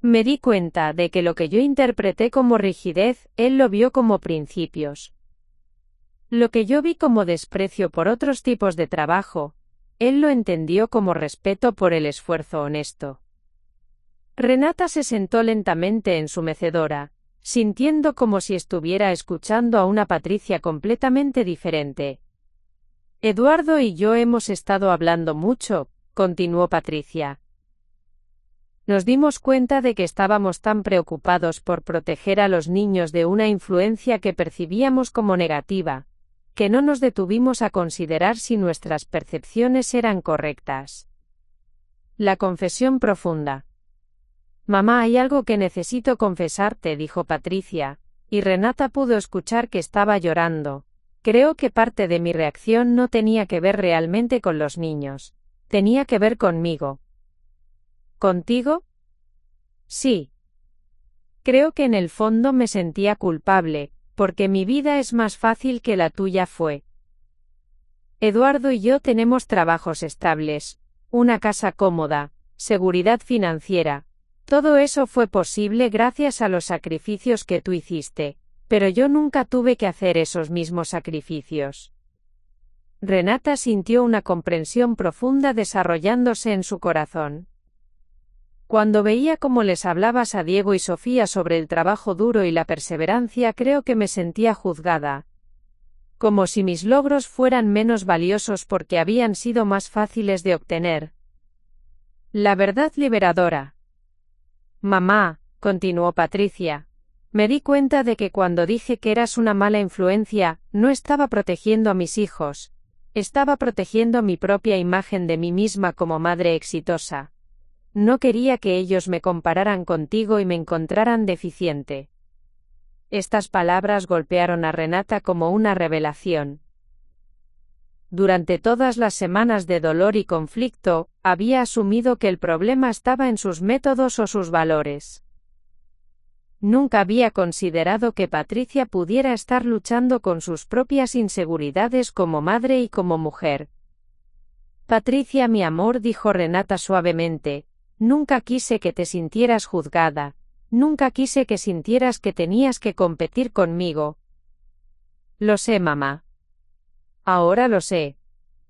Me di cuenta de que lo que yo interpreté como rigidez, él lo vio como principios. Lo que yo vi como desprecio por otros tipos de trabajo, él lo entendió como respeto por el esfuerzo honesto. Renata se sentó lentamente en su mecedora, sintiendo como si estuviera escuchando a una Patricia completamente diferente. Eduardo y yo hemos estado hablando mucho, continuó Patricia. Nos dimos cuenta de que estábamos tan preocupados por proteger a los niños de una influencia que percibíamos como negativa, que no nos detuvimos a considerar si nuestras percepciones eran correctas. La confesión profunda. Mamá, hay algo que necesito confesarte, dijo Patricia, y Renata pudo escuchar que estaba llorando. Creo que parte de mi reacción no tenía que ver realmente con los niños, tenía que ver conmigo. ¿Contigo? Sí. Creo que en el fondo me sentía culpable, porque mi vida es más fácil que la tuya fue. Eduardo y yo tenemos trabajos estables, una casa cómoda, seguridad financiera. Todo eso fue posible gracias a los sacrificios que tú hiciste, pero yo nunca tuve que hacer esos mismos sacrificios. Renata sintió una comprensión profunda desarrollándose en su corazón. Cuando veía cómo les hablabas a Diego y Sofía sobre el trabajo duro y la perseverancia, creo que me sentía juzgada. Como si mis logros fueran menos valiosos porque habían sido más fáciles de obtener. La verdad liberadora. Mamá, continuó Patricia, me di cuenta de que cuando dije que eras una mala influencia, no estaba protegiendo a mis hijos, estaba protegiendo mi propia imagen de mí misma como madre exitosa. No quería que ellos me compararan contigo y me encontraran deficiente. Estas palabras golpearon a Renata como una revelación. Durante todas las semanas de dolor y conflicto, había asumido que el problema estaba en sus métodos o sus valores. Nunca había considerado que Patricia pudiera estar luchando con sus propias inseguridades como madre y como mujer. Patricia, mi amor, dijo Renata suavemente, nunca quise que te sintieras juzgada, nunca quise que sintieras que tenías que competir conmigo. Lo sé, mamá. Ahora lo sé.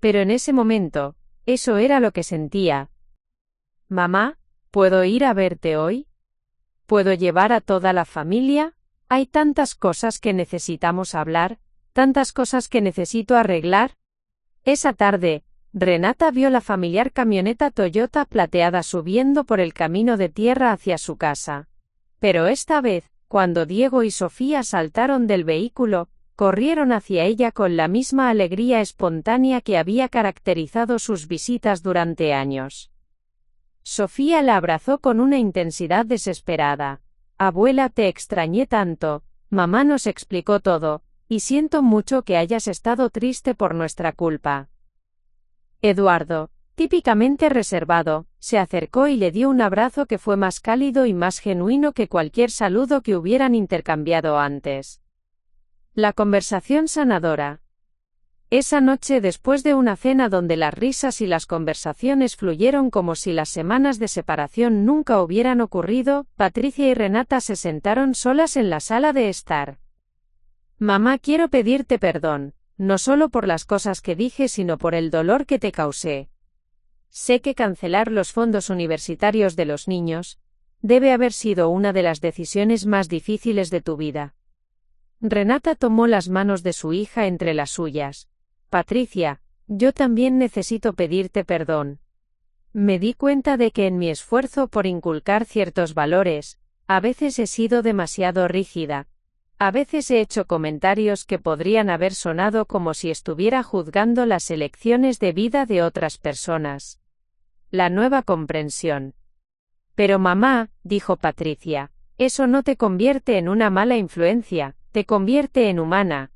Pero en ese momento, eso era lo que sentía. Mamá, ¿puedo ir a verte hoy? ¿Puedo llevar a toda la familia? Hay tantas cosas que necesitamos hablar, tantas cosas que necesito arreglar. Esa tarde, Renata vio la familiar camioneta Toyota plateada subiendo por el camino de tierra hacia su casa. Pero esta vez, cuando Diego y Sofía saltaron del vehículo, corrieron hacia ella con la misma alegría espontánea que había caracterizado sus visitas durante años. Sofía la abrazó con una intensidad desesperada. Abuela, te extrañé tanto, mamá nos explicó todo, y siento mucho que hayas estado triste por nuestra culpa. Eduardo, típicamente reservado, se acercó y le dio un abrazo que fue más cálido y más genuino que cualquier saludo que hubieran intercambiado antes. La conversación sanadora. Esa noche, después de una cena donde las risas y las conversaciones fluyeron como si las semanas de separación nunca hubieran ocurrido, Patricia y Renata se sentaron solas en la sala de estar. Mamá, quiero pedirte perdón, no solo por las cosas que dije sino por el dolor que te causé. Sé que cancelar los fondos universitarios de los niños debe haber sido una de las decisiones más difíciles de tu vida. Renata tomó las manos de su hija entre las suyas. Patricia, yo también necesito pedirte perdón. Me di cuenta de que en mi esfuerzo por inculcar ciertos valores, a veces he sido demasiado rígida. A veces he hecho comentarios que podrían haber sonado como si estuviera juzgando las elecciones de vida de otras personas. La nueva comprensión. Pero mamá, dijo Patricia, eso no te convierte en una mala influencia, te convierte en humana.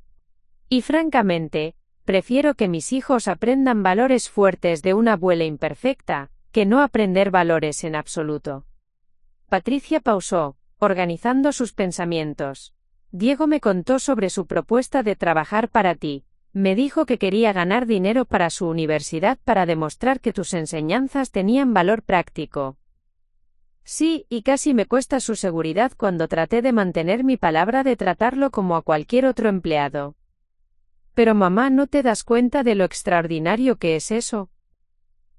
Y francamente, prefiero que mis hijos aprendan valores fuertes de una abuela imperfecta, que no aprender valores en absoluto. Patricia pausó, organizando sus pensamientos. Diego me contó sobre su propuesta de trabajar para ti. Me dijo que quería ganar dinero para su universidad para demostrar que tus enseñanzas tenían valor práctico. Sí, y casi me cuesta su seguridad cuando traté de mantener mi palabra de tratarlo como a cualquier otro empleado. Pero mamá, ¿no te das cuenta de lo extraordinario que es eso?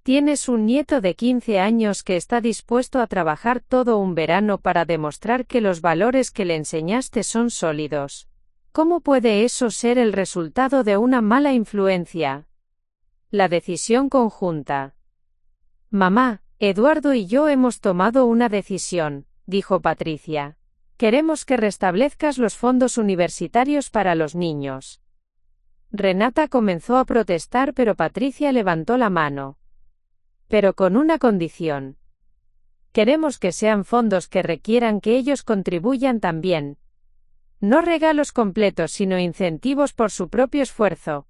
Tienes un nieto de 15 años que está dispuesto a trabajar todo un verano para demostrar que los valores que le enseñaste son sólidos. ¿Cómo puede eso ser el resultado de una mala influencia? La decisión conjunta. Mamá, Eduardo y yo hemos tomado una decisión, dijo Patricia. Queremos que restablezcas los fondos universitarios para los niños. Renata comenzó a protestar, pero Patricia levantó la mano. Pero con una condición. Queremos que sean fondos que requieran que ellos contribuyan también. No regalos completos, sino incentivos por su propio esfuerzo.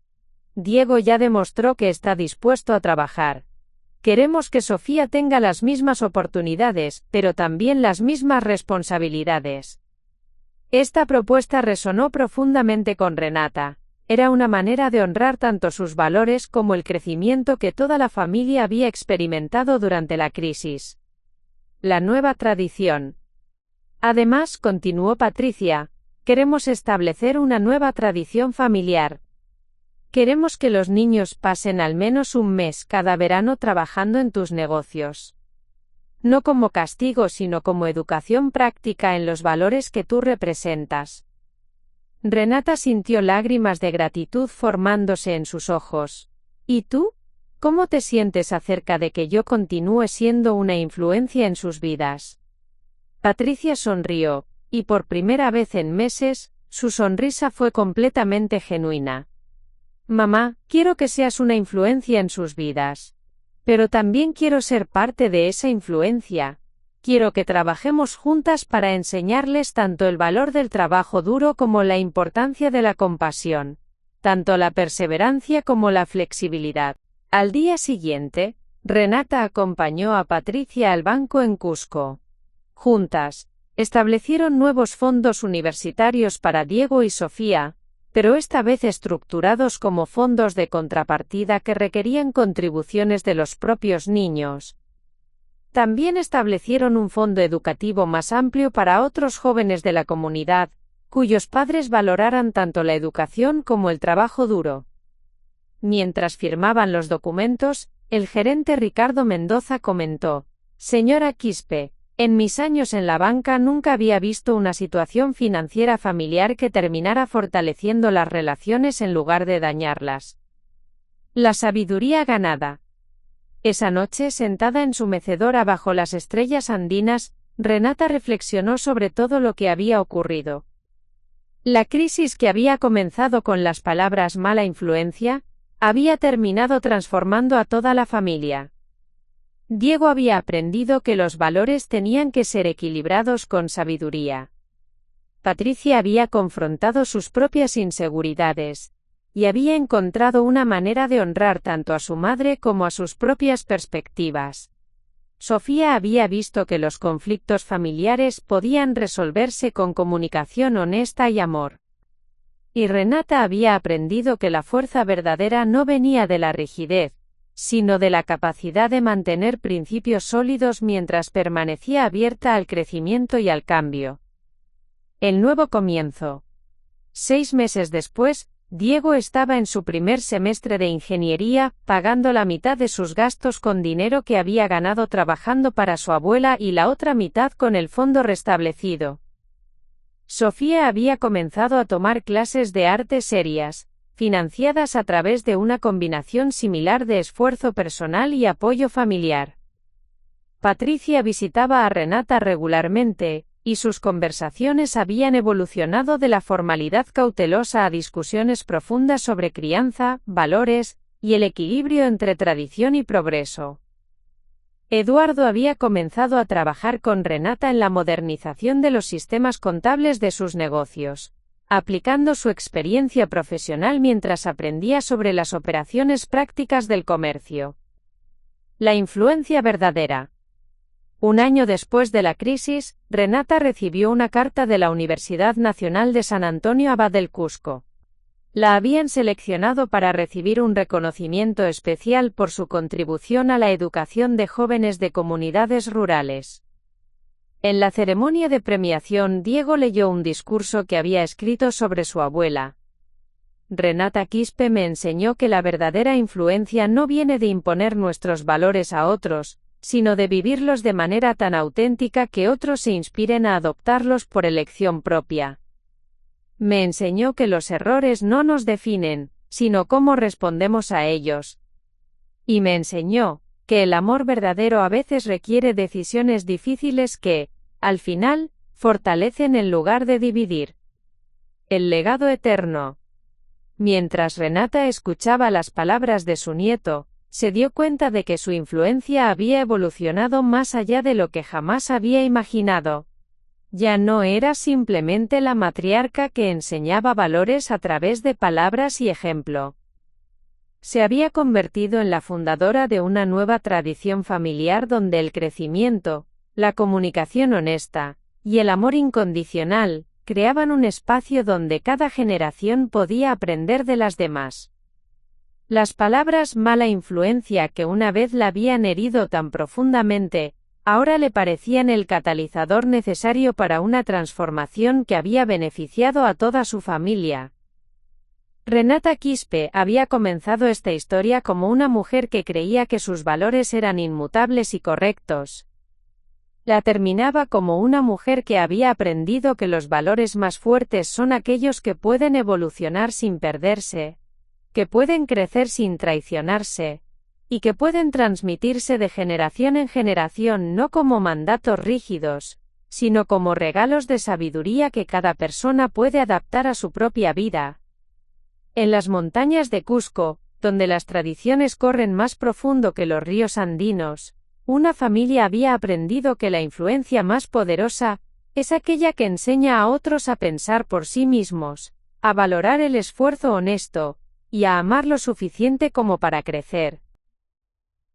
Diego ya demostró que está dispuesto a trabajar. Queremos que Sofía tenga las mismas oportunidades, pero también las mismas responsabilidades. Esta propuesta resonó profundamente con Renata. Era una manera de honrar tanto sus valores como el crecimiento que toda la familia había experimentado durante la crisis. la nueva tradición. Además, continuó Patricia, queremos establecer una nueva tradición familiar. Queremos que los niños pasen al menos un mes cada verano trabajando en tus negocios. No como castigo, sino como educación práctica en los valores que tú representas. Renata sintió lágrimas de gratitud formándose en sus ojos. ¿Y tú? ¿Cómo te sientes acerca de que yo continúe siendo una influencia en sus vidas? Patricia sonrió, y por primera vez en meses, su sonrisa fue completamente genuina. Mamá, quiero que seas una influencia en sus vidas. Pero también quiero ser parte de esa influencia. Quiero que trabajemos juntas para enseñarles tanto el valor del trabajo duro como la importancia de la compasión, tanto la perseverancia como la flexibilidad. Al día siguiente, Renata acompañó a Patricia al banco en Cusco. Juntas, establecieron nuevos fondos universitarios para Diego y Sofía, pero esta vez estructurados como fondos de contrapartida que requerían contribuciones de los propios niños. También establecieron un fondo educativo más amplio para otros jóvenes de la comunidad, cuyos padres valoraran tanto la educación como el trabajo duro. Mientras firmaban los documentos, el gerente Ricardo Mendoza comentó: Señora Quispe, en mis años en la banca nunca había visto una situación financiera familiar que terminara fortaleciendo las relaciones en lugar de dañarlas. La sabiduría ganada. Esa noche, sentada en su mecedora bajo las estrellas andinas, Renata reflexionó sobre todo lo que había ocurrido. La crisis que había comenzado con las palabras mala influencia, había terminado transformando a toda la familia. Diego había aprendido que los valores tenían que ser equilibrados con sabiduría. Patricia había confrontado sus propias inseguridades, y había encontrado una manera de honrar tanto a su madre como a sus propias perspectivas. Sofía había visto que los conflictos familiares podían resolverse con comunicación honesta y amor. Y Renata había aprendido que la fuerza verdadera no venía de la rigidez, sino de la capacidad de mantener principios sólidos mientras permanecía abierta al crecimiento y al cambio. El nuevo comienzo. 6 meses después, Diego estaba en su primer semestre de ingeniería, pagando la mitad de sus gastos con dinero que había ganado trabajando para su abuela y la otra mitad con el fondo restablecido. Sofía había comenzado a tomar clases de arte serias, financiadas a través de una combinación similar de esfuerzo personal y apoyo familiar. Patricia visitaba a Renata regularmente, y sus conversaciones habían evolucionado de la formalidad cautelosa a discusiones profundas sobre crianza, valores, y el equilibrio entre tradición y progreso. Eduardo había comenzado a trabajar con Renata en la modernización de los sistemas contables de sus negocios, aplicando su experiencia profesional mientras aprendía sobre las operaciones prácticas del comercio. La influencia verdadera. Un año después de la crisis, Renata recibió una carta de la Universidad Nacional de San Antonio Abad del Cusco. La habían seleccionado para recibir un reconocimiento especial por su contribución a la educación de jóvenes de comunidades rurales. En la ceremonia de premiación, Diego leyó un discurso que había escrito sobre su abuela. Renata Quispe me enseñó que la verdadera influencia no viene de imponer nuestros valores a otros, sino de vivirlos de manera tan auténtica que otros se inspiren a adoptarlos por elección propia. Me enseñó que los errores no nos definen, sino cómo respondemos a ellos. Y me enseñó que el amor verdadero a veces requiere decisiones difíciles que, al final, fortalecen en lugar de dividir. El legado eterno. Mientras Renata escuchaba las palabras de su nieto, se dio cuenta de que su influencia había evolucionado más allá de lo que jamás había imaginado. Ya no era simplemente la matriarca que enseñaba valores a través de palabras y ejemplo. Se había convertido en la fundadora de una nueva tradición familiar donde el crecimiento, la comunicación honesta, y el amor incondicional, creaban un espacio donde cada generación podía aprender de las demás. Las palabras mala influencia que una vez la habían herido tan profundamente, ahora le parecían el catalizador necesario para una transformación que había beneficiado a toda su familia. Renata Quispe había comenzado esta historia como una mujer que creía que sus valores eran inmutables y correctos. La terminaba como una mujer que había aprendido que los valores más fuertes son aquellos que pueden evolucionar sin perderse, que pueden crecer sin traicionarse, y que pueden transmitirse de generación en generación no como mandatos rígidos, sino como regalos de sabiduría que cada persona puede adaptar a su propia vida. En las montañas de Cusco, donde las tradiciones corren más profundo que los ríos andinos, una familia había aprendido que la influencia más poderosa es aquella que enseña a otros a pensar por sí mismos, a valorar el esfuerzo honesto, y a amar lo suficiente como para crecer.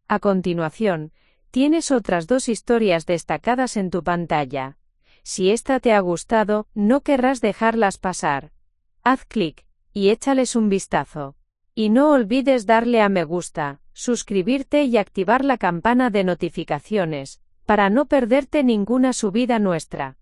A continuación, tienes otras 2 historias destacadas en tu pantalla. Si esta te ha gustado, no querrás dejarlas pasar. Haz clic y échales un vistazo. Y no olvides darle a me gusta, suscribirte y activar la campana de notificaciones, para no perderte ninguna subida nuestra.